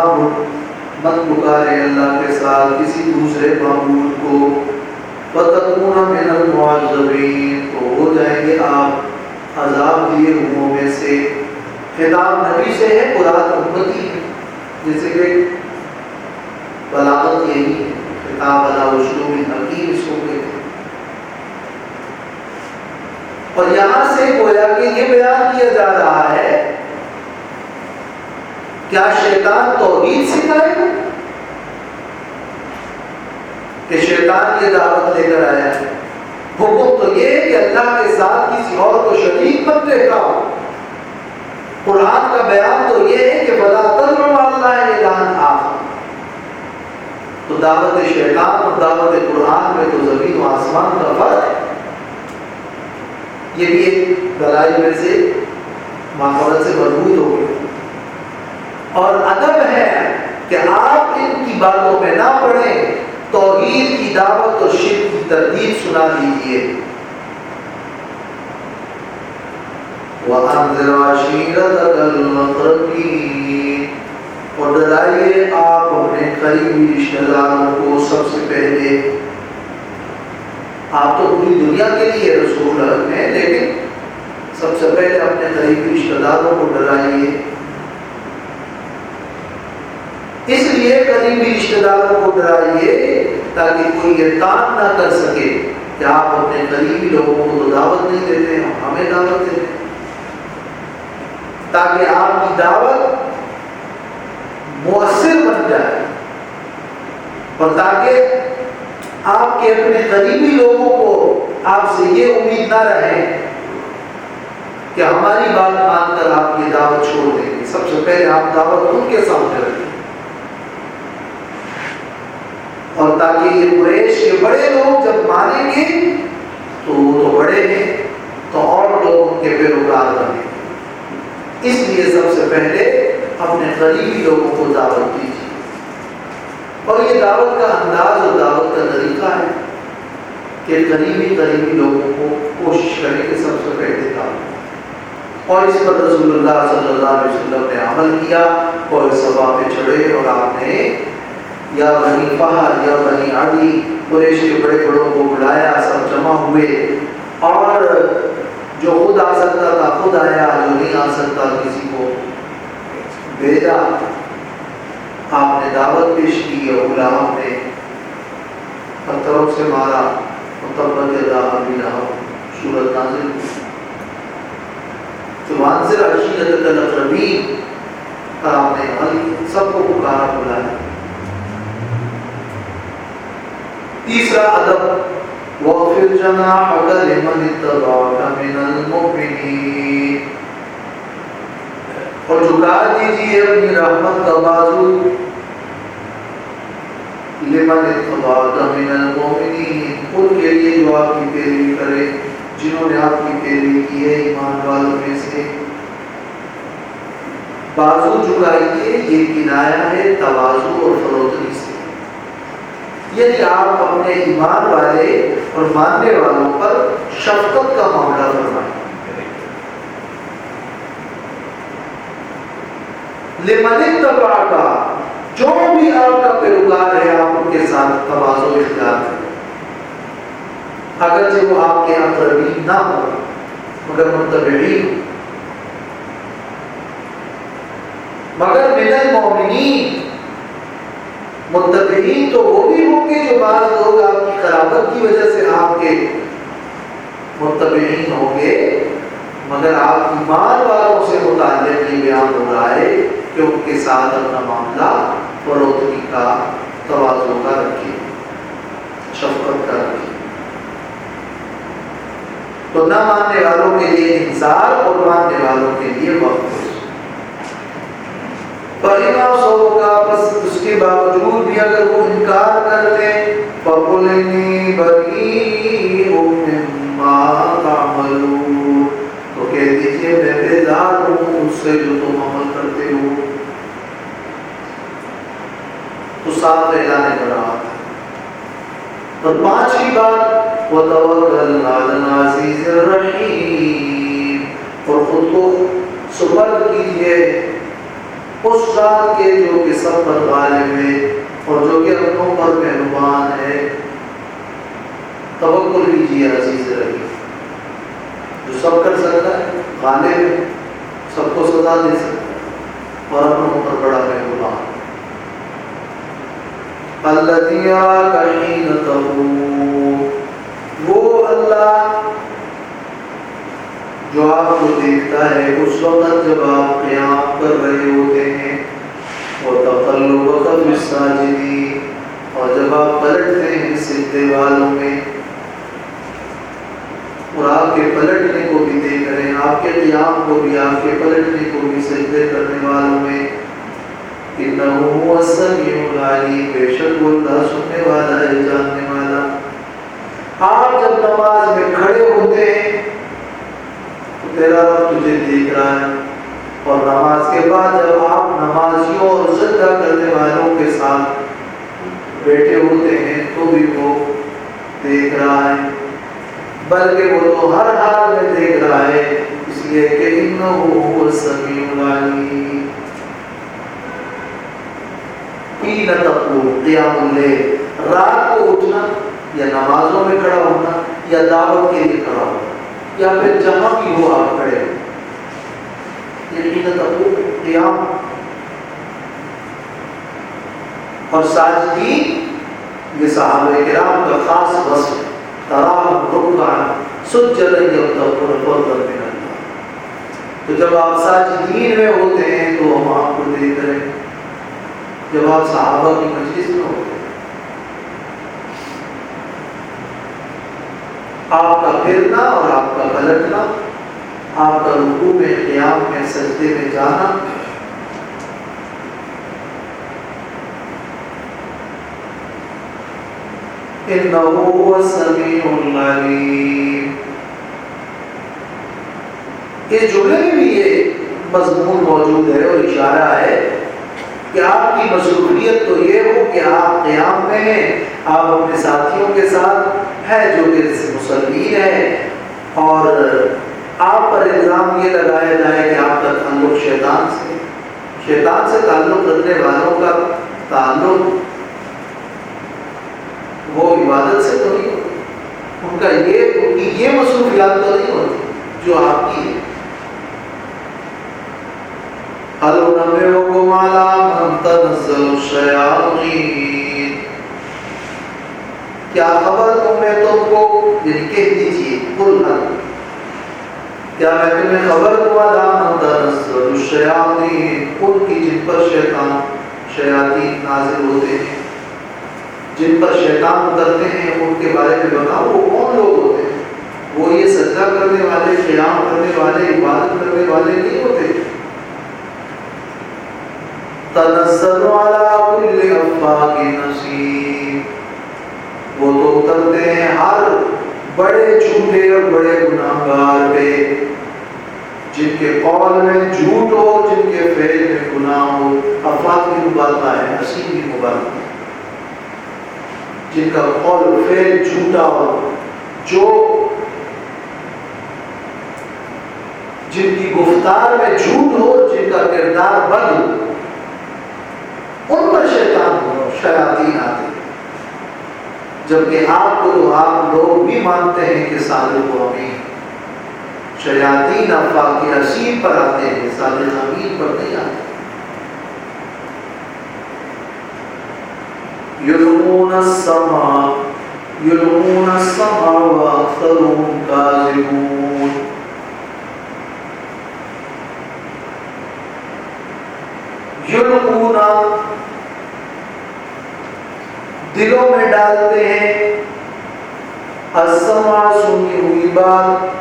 مت پکارے اللہ کے ساتھ کسی دوسرے معبود کو، وَتَكُونَ مِنَ الْمُعَذَّبِينَ، تو ہو جائیں گے آپ عذاب دیے ہوئوں میں سے۔ خطاب نبی سے ہے، قرآن امتی ہے، جیسے کہ بلاغت یہی ہے، خطاب علی اسلوب حکیم اس کو کہتے ہیں۔ اور یہاں سے گویا کہ یہ بیان کیا جا رہا ہے کیا شیطان توحید سکھائے گا؟ کہ شیطان یہ دعوت لے کر آیا ہے، حکم تو یہ ہے کہ اللہ کے ساتھ کسی اور کو شریک مت ٹھہراؤ۔ قرآن کا بیان تو یہ ہے کہ فلا تدعوا مع اللہ الہا آخر۔ تو دعوت شیطان اور دعوت قرآن میں تو زمین و آسمان کا فرق ہے۔ یہ بھی ایک دلائل میں سے ماحولت سے مربوط ہو گئی، اور ادب ہے کہ آپ ان کی باتوں میں نہ پڑیں، توحید کی دعوت اور شرک کی تردید سنا دیجیے۔ وَأَنذِرْ عَشِيرَتَكَ الْأَقْرَبِينَ، اور ڈرائیے آپ اپنے قریبی رشتہ داروں کو سب سے پہلے۔ آپ تو پوری دنیا کے لیے رسول ہیں، لیکن سب سے پہلے اپنے قریبی رشتہ داروں کو ڈرائیے۔ اس لیے قریبی رشتہ داروں کو ڈرائیے تاکہ کوئی یہ تان نہ کر سکے کہ آپ اپنے قریبی لوگوں کو تو دعوت نہیں دیتے ہیں، ہمیں دعوت دیتے ہیں، تاکہ آپ کی دعوت مؤثر بن جائے، اور تاکہ آپ کے اپنے قریبی لوگوں کو آپ سے یہ امید نہ رہے کہ ہماری بات مان کر آپ یہ دعوت چھوڑ دیں گے۔ سب سے پہلے آپ دعوت ان کے سامنے رکھیں، اور تاکہ یہ قریش کے بڑے لوگ جب مانیں گے تو وہ تو بڑے ہیں، تو اور لوگ ان کے پیروکار بنیں گے۔ اس لیے سب سے پہلے اپنے قریبی لوگوں کو دعوت دیجیے، اور یہ دعوت کا انداز اور دعوت کا طریقہ ہے کہ قریبی لوگوں کو کوشش کریں کہ سب سے پہلے دعوت، اور اس پر رسول اللہ صلی اللہ علیہ وسلم نے عمل کیا، اور صفا پہ چڑھے اور آپ نے یا بنی فہد یا بنی عدی قریش کے بڑے بڑوں کو بلایا، سب جمع ہوئے، اور جو خود آ سکتا تھا خود آیا، جو نہیں آ سکتا کسی کو بھیجا۔ آپ نے دعوت پیش کی، اور غلام نے پتھروں سے مارا، تبت یدا ابی لہب سورت نازل ہوئی۔ تو وانذر عشیرتک الاقربین پر آپ نے عمل، سب کو پکارا بلایا۔ تیسرا ادب وَاخْفِضْ جَنَاحَكَ لِمَنِ اتَّبَعَكَ مِنَ الْمُؤْمِنِينَ، اور جھکا دیجیے اپنی رحمت کا بازو لمن اتبعک من المؤمنین، ان کے لیے جو آپ کی پیروی کرے، جنہوں نے آپ کی پیروی کی ہے ایمان والوں میں سے۔ بازو جھکائیے یہ کنایا ہے تواضع اور فروتنی سے، یعنی آپ اپنے ایمان والے اور ماننے والوں پر شفقت کا معاملہ فرمائیں۔ لمن اتبعک، جو بھی آپ کا پیروکار ہے آپ ان کے ساتھ تواضع اختیار کریں، اگرچہ وہ آپ کے اقربین نہ ہو مگر متبعین، مگر من المؤمنین، متبعین تو وہ بھی ہوں گے جو بعض لوگ آپ کی قرابت کی وجہ سے آپ کے متبعین ہوں گے، مگر آپ ایمان والوں سے متعلق یہ بیان ہو رہا ہے کہ ان کے ساتھ اپنا معاملہ فروتنی کا، تواضع کا رکھیے، شفقت کا رکھیے۔ تو نہ ماننے والوں کے لیے انذار اور ماننے والوں کے لیے وقت۔ فَإِنْ عَصَوْكَ، بس اس کے باوجود بھی اگر وہ انکار کر لیں، فَقُلْ إِنِّي بَرِيءٌ مِّمَّا تَعْمَلُونَ، تو کہہ دیجئے میں بیزار ہوں اس سے جو تم عمل کرتے ہو۔ تو صاف اعلان کر رہا تھا۔ اور پانچویں بات وَتَوَكَّلْ عَلَى الْعَزِيزِ الرَّحِيمِ، اور خود کو سپرد کیجئے اس ذات کے جو کہ سب پر غالب ہے اور جو کہ اپنوں پر مہربان ہے۔ توکل کیجئے عزیز رحیم، جو سب کر سکتا ہے، غالب ہے، سب کو سزا دے سکتا ہے اور اپنوں پر بڑا مہربان۔ الذی یراک حین تقوم، وہ اللہ جو آپ کو دیکھتا ہے اس وقت جب آپ قیام کر رہے ہوتے ہیں، وَتَقَلُّبَكَ فِي السَّاجِدِينَ، اور جب آپ پلٹتے ہیں سجدے والوں میں، اور آپ کے پلٹنے کو بھی دیکھ رہے ہیں، آپ کے قیام کو بھی، آپ کے پلٹنے کو بھی سجدے کرنے والوں میں۔ إِنَّهُ هُوَ السَّمِيعُ الْعَلِيمُ، بے شک وہ اللہ سننے والا ہے، جاننے والا۔ آپ جب نماز میں کھڑے ہوتے ہیں تیرا رب تجھے دیکھ رہا ہے، اور نماز کے بعد جب آپ نمازیوں اور سجدہ کرنے والوں کے ساتھ بیٹھے ہوتے ہیں تو بھی وہ دیکھ رہا ہے، بلکہ وہ تو ہر حال میں دیکھ رہا ہے، اس لیے کہ إِنَّهُ هُوَ السَّمِيعُ الْعَلِيمُ۔ حین تقوم، قیام اللیل، رات کو اٹھنا یا نمازوں میں کھڑا ہونا یا دعوت کے لیے کھڑا ہونا یا پھر جہاں بھی ہو آپ کھڑے ہو، یقین تقوم قیام۔ اور ساجدین یہ صحابہ کرام کا خاص وصف ہے، تراہم رکعا سجدا یبتغون فضلا من اللہ۔ تو جب آپ ساجدین میں ہوتے ہیں تو ہم آپ کو دیکھ رہے ہیں، جب آپ صحابہ کی مجلس میں ہوتے ہیں، آپ کا پھرنا اور آپ کا پلٹنا، آپ کا رکوع میں، قیام میں، سجدے میں جانا، إِنَّهُ هُوَ السَّمِيعُ الْعَلِيمُ۔ اس جملے میں بھی یہ مضمون موجود ہے اور اشارہ ہے کہ آپ کی مصروفیت تو یہ ہو کہ آپ قیام میں ہیں، آپ اپنے ساتھیوں کے ساتھ ہیں جو کہ مصلین ہیں، اور آپ پر الزام یہ لگایا جائے کہ آپ کا تعلق شیطان سے تعلق رکھنے والوں کا تعلق وہ عبادت سے تو نہیں ہوتی، ان کا یہ مصروفیات تو نہیں ہوتی جو آپ کی ہے۔ هل ننبئكم على من تنزل الشياطين، کیا خبر تمہیں تم کو، یعنی کہہ دیجیے قل حل، کیا میں تمہیں خبر دوں على من تنزل الشياطين، ان کی جن پر شیطان شیاطین نازل ہوتے ہیں۔ جن پر شیطان اترتے ہیں ان کے بارے میں بتاؤ وہ کون لوگ ہوتے ہیں؟ وہ یہ سجدہ کرنے والے، قیام کرنے والے، عبادت کرنے والے نہیں ہوتے۔ تنزل علی کل افاک نسیم، وہ تو اترتے ہیں ہر بڑے جھوٹے اور بڑے گناہگار پہ، جن کے قول میں جھوٹ ہو، جن کے فعل میں گناہ ہو۔ افاق کی مبالغہ ہے، نسیم کی مبالغہ ہے، جن کا قول و فعل جھوٹا ہو، جن کی گفتار میں جھوٹ ہو، جن کا کردار بد ہو، ان پر شیاطین آتے ہیں۔ جبکہ آپ کو تو آپ لوگ بھی مانتے ہیں کہ صادق و امین، شیاطین افاق کی نسیم پر آتے ہیں، صادق امین پر نہیں آتے۔ یلقون السمع واکثرهم کاذبون، یلقون دلوں میں ڈالتے ہیں، السمع سنی ہوئی بات،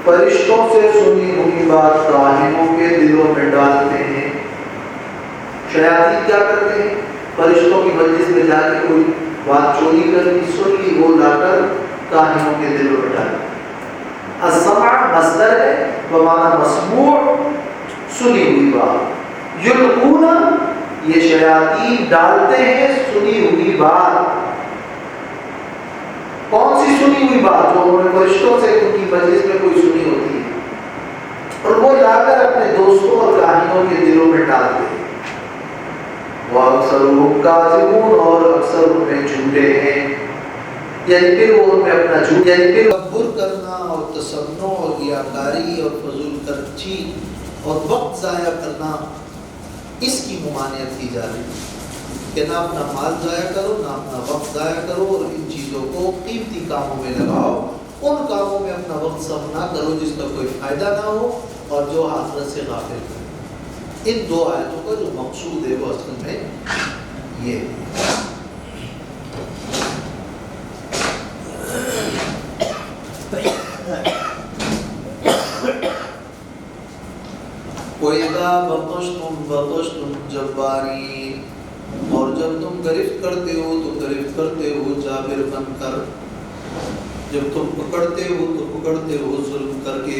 فرشتوں سے سنی ہوئی بات کاہنوں کے دلوں میں ڈالتے ہیں۔ شیاطین کیا کرتے ہیں؟ فرشتوں کی مجلس میں جا کے کوئی بات چوری کر لی، سن لی، وہ لا کر کاہنوں کے دلوں میں ڈالتے۔ السمع مصدر ہے بمعنی مسموع، سنی ہوئی بات۔ یلقون یہ شیاطین ڈالتے ہیں سنی ہوئی بات۔ کون سی سنی ہوئی بات؟ جو انہوں نے فرشتوں سے ان کی مجلس میں کوئی سنی ہوتی ہے، اور وہ لا کر اپنے دوستوں اور کاہنوں کے دلوں میں ڈالتے ہیں۔ وَأَكْثَرُهُمْ كَاذِبُونَ، اور اکثر ان میں جھوٹے ہیں، یعنی پھر وہ ان میں اپنا جھوٹ، یعنی پھر تکبر کرنا اور تصنع اور ریاکاری اور فضول خرچی اور وقت ضائع کرنا، اس کی ممانعت کی جا رہی ہے کہ نہ اپنا مال ضائع کرو، نہ اپنا وقت ضائع کرو، اور ان چیزوں کو قیمتی کاموں میں لگاؤ۔ ان کاموں میں اپنا وقت صرف نہ کرو جس کا کوئی فائدہ نہ ہو اور جو آخرت سے غافل کرے۔ ان دو آیتوں کا جو مقصود ہے وہ اصل میں یہ ہے۔ وَإِذَا بَطَشْتُمْ بَطَشْتُمْ جَبَّارِينَ، اور جب تم گرفت کرتے ہو تو گرفت کرتے ہو جابر بن کر، جب تم پکڑتے ہو تو پکڑتے ہو ظلم کر کے۔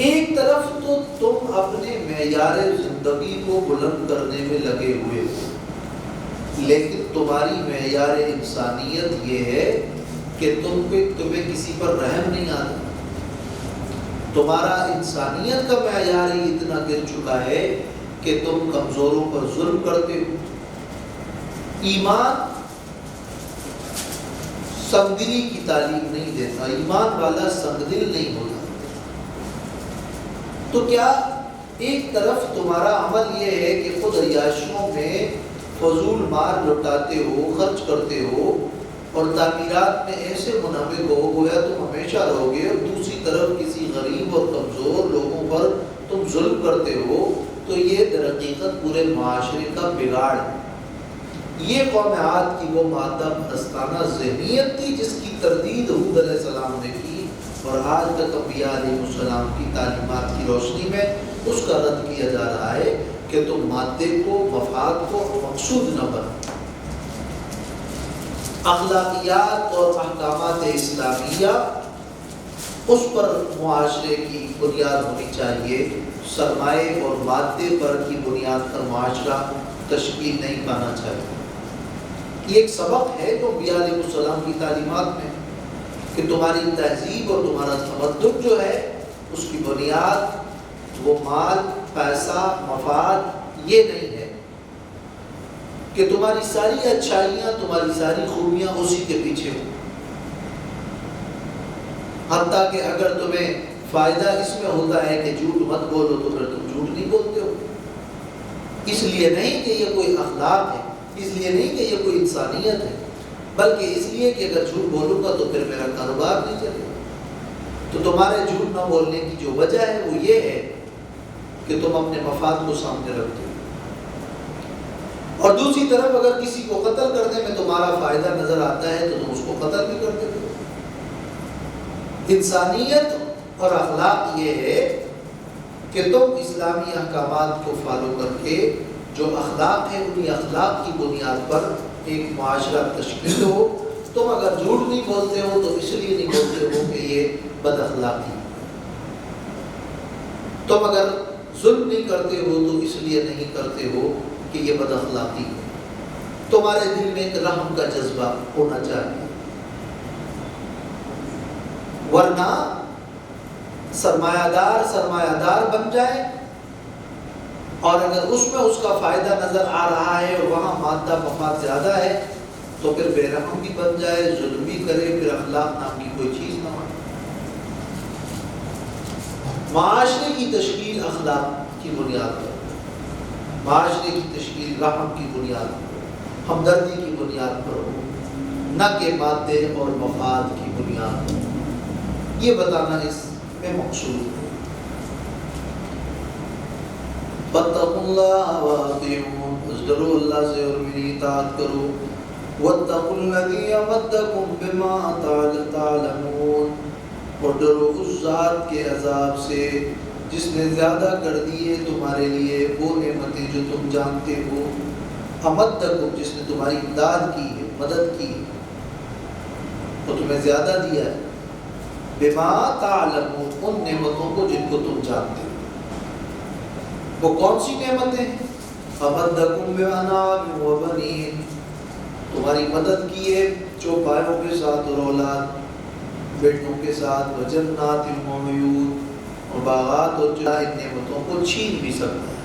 ایک طرف تو تم اپنے معیار زندگی کو بلند کرنے میں لگے ہوئے ہو، لیکن تمہاری معیار انسانیت یہ ہے کہ تمہیں کسی پر رحم نہیں آتا۔ تمہارا انسانیت کا معیار ہی اتنا گر چکا ہے کہ تم کمزوروں پر ظلم کرتے ہو۔ ایمان سنگدلی کی تعلیم نہیں دیتا، ایمان والا سنگدل نہیں ہوتا۔ تو کیا ایک طرف تمہارا عمل یہ ہے کہ خود عیاشیوں میں فضول مال لوٹاتے ہو، خرچ کرتے ہو، اور تعمیرات میں ایسے منہمک ہو گویا تم ہمیشہ رہو گے، اور دوسری طرف کسی غریب اور کمزور لوگوں پر تم ظلم کرتے ہو، تو یہ در حقیقت پورے معاشرے کا بگاڑ ہے۔ یہ قوم عاد کی وہ مادہ پرستانہ ذہنیت تھی جس کی تردید ہود علیہ السلام نے کی، اور آج تک انبیاء علیہ السلام کی تعلیمات کی روشنی میں اس کا رد کیا جا رہا ہے کہ تم مادے کو، مفاد کو مقصود نہ بنو۔ اخلاقیات اور احکامات اسلامیہ، اس پر معاشرے کی بنیاد ہونی چاہیے۔ سرمایے اور مادے پر کی بنیاد پر معاشرہ تشکیل نہیں پانا چاہیے۔ یہ ایک سبق ہے جو انبیاء علیہ السلام کی تعلیمات میں، کہ تمہاری تہذیب اور تمہارا تمدن جو ہے اس کی بنیاد وہ مال، پیسہ، مفاد یہ نہیں ہے، کہ تمہاری ساری اچھائیاں، تمہاری ساری خوبیاں اسی کے پیچھے ہوں۔ حتیٰ کہ اگر تمہیں فائدہ اس میں ہوتا ہے کہ جھوٹ مت بولو تو پھر تم جھوٹ نہیں بولتے ہو۔ اس لیے نہیں کہ یہ کوئی اخلاق ہے، اس لیے نہیں کہ یہ کوئی انسانیت ہے، بلکہ اس لیے کہ اگر جھوٹ بولوں گا تو پھر میرا کاروبار نہیں چلے گا۔ تو تمہارے جھوٹ نہ بولنے کی جو وجہ ہے وہ یہ ہے کہ تم اپنے مفاد کو سامنے رکھتے ہو۔ اور دوسری طرف اگر کسی کو قتل کرنے میں تمہارا فائدہ نظر آتا ہے تو تم اس کو قتل بھی کر دیتے ہو۔ انسانیت اور اخلاق یہ ہے کہ تم اسلامی احکامات کو فالو کر کے جو اخلاق ہے انہی اخلاق کی بنیاد پر ایک معاشرہ تشکیل ہو۔ تم اگر جھوٹ نہیں بولتے ہو تو اس لیے نہیں بولتے ہو کہ یہ بد اخلاقی، تم اگر ظلم نہیں کرتے ہو تو اس لیے نہیں کرتے ہو کہ یہ بد اخلاقی ہے۔ تمہارے دل میں ایک رحم کا جذبہ ہونا چاہیے، ورنہ سرمایہ دار بن جائے اور اگر اس میں اس کا فائدہ نظر آ رہا ہے اور وہاں مادہ مفاد زیادہ ہے تو پھر بے رحم بھی بن جائے، ظلم بھی کرے، پھر اخلاق نام کی کوئی چیز نہ ہو۔ معاشرے کی تشکیل اخلاق کی بنیاد پر، معاشرے کی تشکیل رحم کی بنیاد پر، ہمدردی کی بنیاد پر ہو، نہ کہ مادے اور مفاد کی بنیاد پر۔ یہ بتانا اس میں مقصود ہے۔ فاتقوا اللہ واطیعون، ڈرو اللہ سے اور میری اطاعت کرو۔ واتقوا الذی امدکم بما تعلمون، اور ڈرو اس ذات کے عذاب سے جس نے زیادہ کر دیے تمہارے لیے وہ نعمتیں جو تم جانتے ہو۔ امدکم، جس نے تمہاری امداد کی ہے، مدد کی ہے، وہ تمہیں زیادہ دیا ہے۔ بما تعلمون، ان نعمتوں کو جن کو تم جانتے ہو۔ وہ کون سی نعمتیں ہیں؟ امدکم بانعام وبنین، تمہاری مدد کی ہے چوپایوں کے ساتھ اور اولاد، بیٹوں کے ساتھ، وجنات وعیون، اور باغات، اور جو ان نعمتوں کو چھین بھی سکتا ہے۔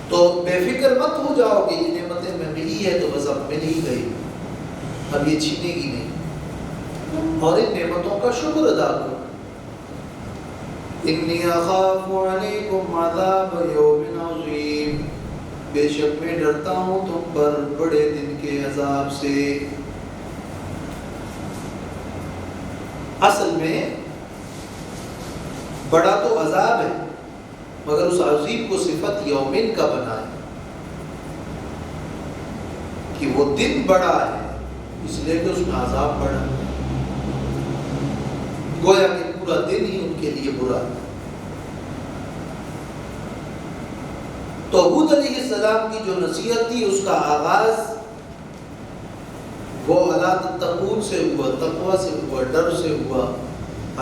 تو بے فکر مت ہو جاؤ کہ یہ نعمتیں میں ملی ہے تو بس اب مل ہی گئی، اب یہ چھینے گی نہیں، اور ان نعمتوں کا شکر ادا کرو۔ انی اخاف علیکم عذاب یوم عظیم، بے شک میں ڈرتا ہوں تم پر بڑے دن کے عذاب سے۔ اصل میں بڑا تو عذاب ہے، مگر اس عظیم کو صفت یومن کا بنائے کہ وہ دن بڑا ہے، اس لیے کہ اس میں عذاب بڑا ہے، گویا کہ پورا دن ہی ان کے لیے برا ہے۔ تو حود علیہ السلام کی جو نصیحت تھی اس کا آغاز وہ الا تتقون سے ہوا، تقوی سے ہوا، ڈر سے ہوا،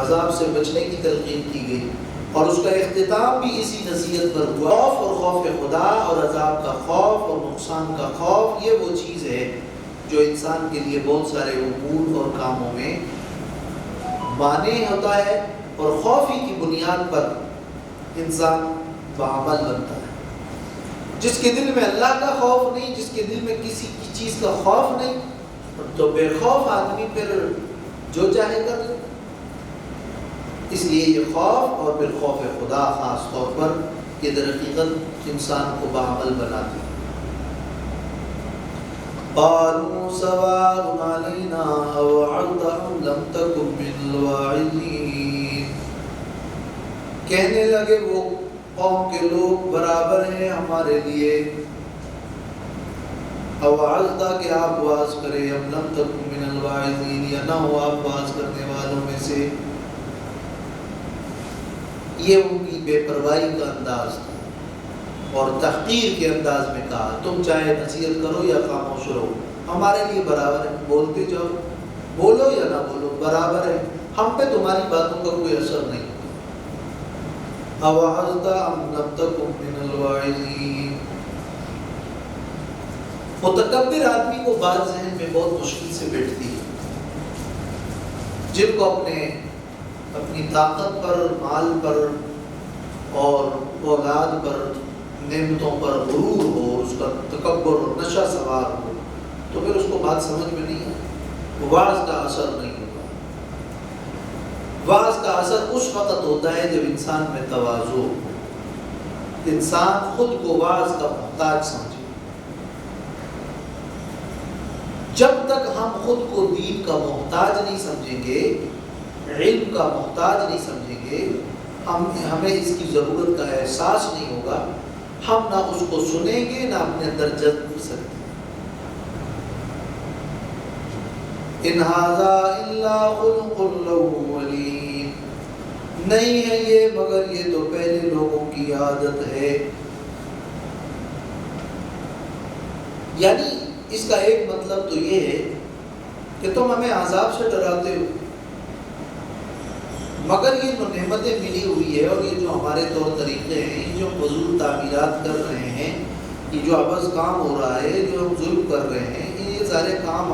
عذاب سے بچنے کی تلقین کی گئی، اور اس کا اختتام بھی اسی نصیحت پر ہوا۔ خوف اور خوف خدا اور عذاب کا خوف اور نقصان کا خوف، یہ وہ چیز ہے جو انسان کے لیے بہت سارے امور اور کاموں میں مانع ہوتا ہے، اور خوف ہی کی بنیاد پر انسان بعمل بنتا ہے۔ جس کے دل میں اللہ کا خوف نہیں، جس کے دل میں کسی کی چیز کا خوف نہیں، تو بے خوف آدمی پھر جو چاہے کر لے۔ اس لیے یہ خوف اور پھر خوف خدا خاص طور پر یہ در حقیقت انسان کو بعمل بناتی ہے۔ قالوا سواء علينا أوعظت أم لم تكن من الواعظين، کہنے لگے وہ قوم کے لوگ برابر ہیں ہمارے لیے، اوعظت کہ آپ واعظ کریں، ام لم تکن من الواعظین، یا نہ ہو آپ واعظ کرنے والوں میں سے۔ یہ ان کی بے پرواہی کا انداز تھا اور تحقیر کے انداز میں کہا تم چاہے نصیحت کرو یا خاموش رہو، ہمارے لیے برابر ہے، بولتے جاؤ، بولو یا نہ بولو برابر ہے، ہم پہ تمہاری باتوں کا کوئی اثر نہیں۔ اوعظت ام لم تکن من الواعظین، متکبر آدمی کو بات ذہن میں بہت مشکل سے بیٹھتی ہے، جن کو اپنی طاقت پر، مال پر اور اولاد پر، نعمتوں پر غرور ہو، اس کا تکبر اور نشہ سوار ہو، تو پھر اس کو بات سمجھ میں نہیں آئے، واعظ کا اثر نہیں ہوگا۔ واعظ کا اثر اس وقت ہوتا ہے جب انسان میں تواضع ہو، انسان خود کو واعظ کا محتاج سمجھے۔ جب تک ہم خود کو دین کا محتاج نہیں سمجھیں گے، علم کا محتاج نہیں سمجھیں گے، ہمیں اس کی ضرورت کا احساس نہیں ہوگا، ہم نہ اس کو سنیں گے نہ اپنے اندر جذب کر سکتے. ان ھذا الا خلق الاولین، نہیں ہے یہ مگر یہ تو پہلے لوگوں کی عادت ہے. یعنی اس کا ایک مطلب تو یہ ہے کہ تم ہمیں عذاب سے ڈراتے ہو، مگر یہ جو نعمتیں ملی ہوئی ہے اور یہ جو ہمارے طور طریقے ہیں، یہ جو فضول تعمیرات کر رہے ہیں، یہ جو عبث کام ہو رہا ہے، جو ہم ظلم کر رہے ہیں، یہ سارے کام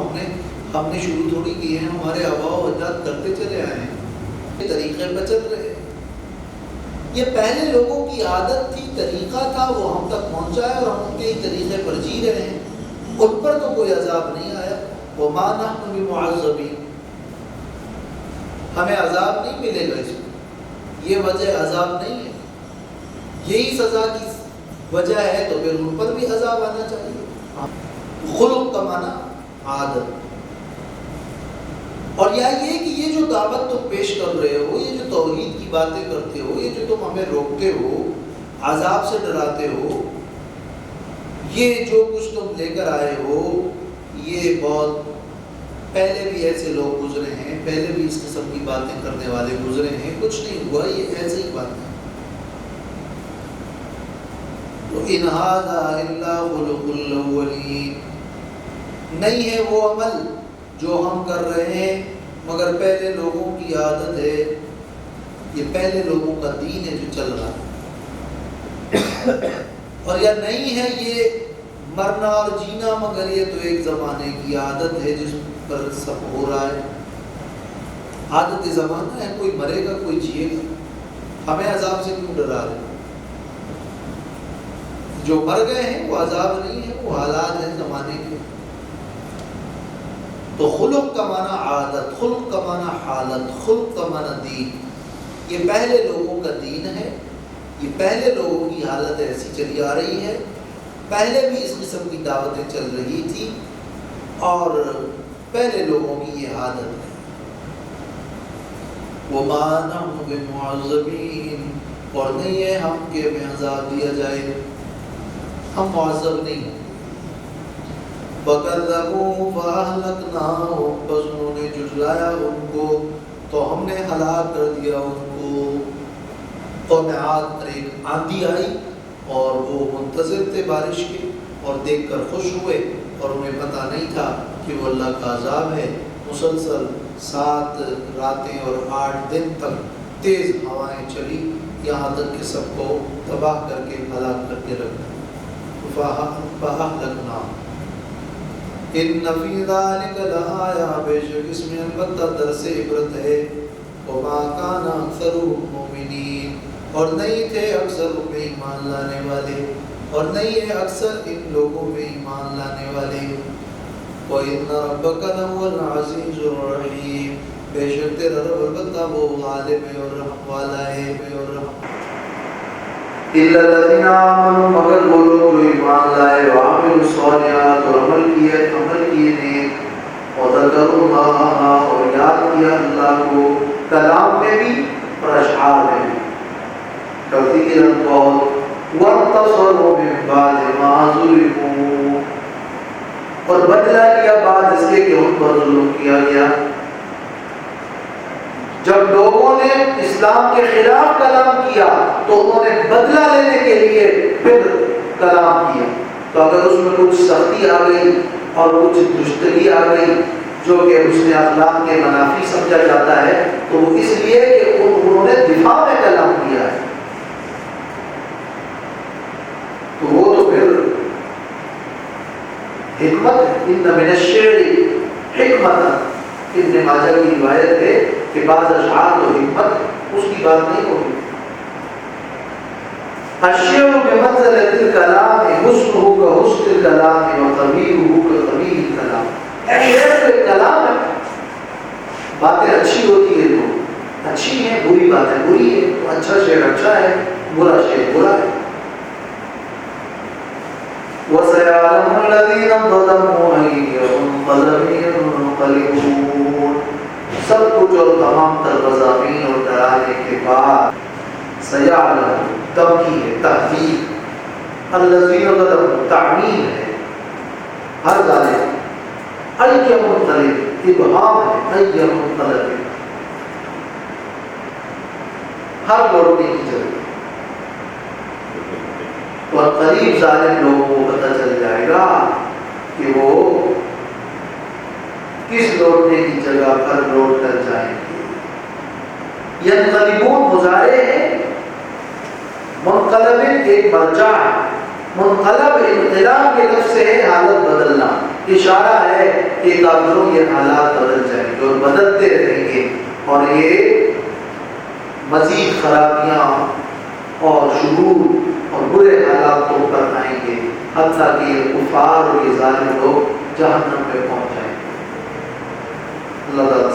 ہم نے شروع تھوڑی کیے ہیں، ہمارے آباء و اجداد کرتے چلے آئے ہیں، یہ طریقے پہ چل رہے ہیں. یہ پہلے لوگوں کی عادت تھی، طریقہ تھا، وہ ہم تک پہنچا ہے اور ہم ان کے ہی طریقے پر جی رہے ہیں. ان پر تو کوئی عذاب نہیں آیا. وَمَا نَحْنُ بِمُعَذَّبِينَ، ہمیں عذاب نہیں ملے گا اس میں، یہ وجہ عذاب نہیں ہے. یہی سزا کی وجہ ہے تو پھر ان پر بھی عذاب آنا چاہیے. خلق کا معنی عادت. اور یہ کہ یہ جو دعوت تم پیش کر رہے ہو، یہ جو توحید کی باتیں کرتے ہو، یہ جو تم ہمیں روکتے ہو، عذاب سے ڈراتے ہو، یہ جو کچھ تم لے کر آئے ہو، یہ بہت پہلے بھی ایسے لوگ گزرے ہیں، پہلے بھی اس قسم کی باتیں کرنے والے گزرے ہیں، کچھ نہیں ہوا، یہ ایسے ہی بات ہے. تو ان ھذا الا خلق الاولین، نہیں ہے وہ عمل جو ہم کر رہے ہیں مگر پہلے لوگوں کی عادت ہے، یہ پہلے لوگوں کا دین ہے جو چل رہا ہے. اور یا نہیں ہے یہ مرنا اور جینا مگر یہ تو ایک زمانے کی عادت ہے جس پر سب ہو رہا ہے. عادت زمانہ ہے، کوئی مرے گا کوئی جیے گا. ہمیں عذاب سے کیوں ڈرا رہے؟ جو مر گئے ہیں وہ عذاب نہیں ہے، وہ حالات ہیں زمانے کے. تو خلق کا معنی عادت، خلق کا معنی حالت، خلق کا معنی دین. یہ پہلے لوگوں کا دین ہے، یہ پہلے لوگوں کی حالت ایسی چلی آ رہی ہے. پہلے بھی اس قسم کی دعوتیں چل رہی تھی اور پہلے لوگوں کی یہ عادت ہے. وَمَا نَحْنُ بِمُعَذَّبِينَ، اور نہیں ہے ہم کہ ہمیں عذاب دیا جائے، ہم معذب نہیں ہیں. فَكَذَّبُوا فَأَهْلَكْنَاهُمْ، بس انہوں نے جھٹلایا ان کو تو ہم نے ہلاک کر دیا ان کو. قوم عاد پر ایک آندھی آئی اور وہ منتظر تھے بارش کے اور دیکھ کر خوش ہوئے اور انہیں پتہ نہیں تھا کہ وہ اللہ کا عذاب ہے. مسلسل 7 راتیں اور 8 دن تک تیز ہوائیں چلی، یہاں تک کہ سب کو تباہ کر کے ہلاک کر کے رکھ دیا. فَأَهْلَكْنَاهُمْ إِنَّ فِي ذَلِكَ لَآيَةً، بے شک اس میں البتہ درس عبرت ہے. وَمَا كَانَ أَكْثَرُهُم مُؤْمِنِينَ، اور نہیں تھے اکثر ان میں ایمان لانے والے، اور نہیں ہے اکثر ان لوگوں میں ایمان لانے والے. وَإِنَّ رَبَّكَ لَهُوَ الْعَزِيزُ الرَّحِيمُ، بے شک تیرا رب البتہ وہ غالب ہے اور رحم والا ہے. إِلَّا الَّذِينَ آمَنُوا، مگر وہ لوگ جو ایمان لائے، وَعَمِلُوا الصَّالِحَاتِ، اور عمل کیے نیک، وَذَكَرُوا اللَّهَ، اور یاد کیا اللہ کو، کلام میں بھی اور اشعار میں بھی. کثیرا بہت، وَانتَصَرُوا مِن بَعْدِ مَا ظُلِمُوا، اور بدلہ لیا بعد اس کے کہ ان پر ظلم کیا گیا. جب لوگوں نے اسلام کے خلاف کلام کیا تو انہوں نے بدلہ لینے کے لیے پھر کلام کیا. تو اگر اس میں کچھ سختی آ گئی اور کچھ دشتری آ گئی جو کہ اس نے اخلاق کے منافی سمجھا جاتا ہے تو وہ اس لیے کہ انہوں نے دفاع میں کلام کیا ہے. تو وہ تو پھر حکمت، ان من الشعر حکمت، ابن ماجہ کی روایت ہے کہ بعض اشعار و حکمت اس کی بات نہیں ہوگی. الشعر بمنزلۃ الکلام، حسنہ کحسن الکلام وقبیحہ کقبیح الکلام. شعر تو ایک کلام ہے، باتیں اچھی ہوتی ہے تو اچھی ہیں، بری باتیں بری ہے، تو اچھا شعر اچھا ہے، برا شعر برا ہے. وَسَيَعْلَمُ الَّذِينَ ظَلَمُوا أَيَّ مُنقَلَبٍ يَنقَلِبُونَ. سب کچھ اور تمام تر مضامین اور ڈرانے کے بعد سیعلم، تمکی ہے، تحقیق، الذین ظلموا تعمیم ہے، ہر ظالم، ای منقلب ابہام ہے، ای منقلب ہر لوٹنے کی جگہ، اور قریب ظالم لوگوں کو پتہ چل جائے گا کہ وہ کس لوٹنے کی جگہ پر لوٹ کر جائیں گے۔ ینقلبون مضارع ہے، منقلب ایک مرجع ہے، منقلب انقلاب کے لفظ سے ہے حالت بدلنا، اشارہ ہے کہ کافروں یہ حالات بدل جائیں گے اور بدلتے رہیں گے، اور یہ مزید خرابیاں اور شرور اور برے حالاتوں پر آئیں گے، حتیٰ کہ یہ کفار اور یہ ظالم لوگ جہنم میں پہنچ جائیں گے۔ اللہ تعالیٰ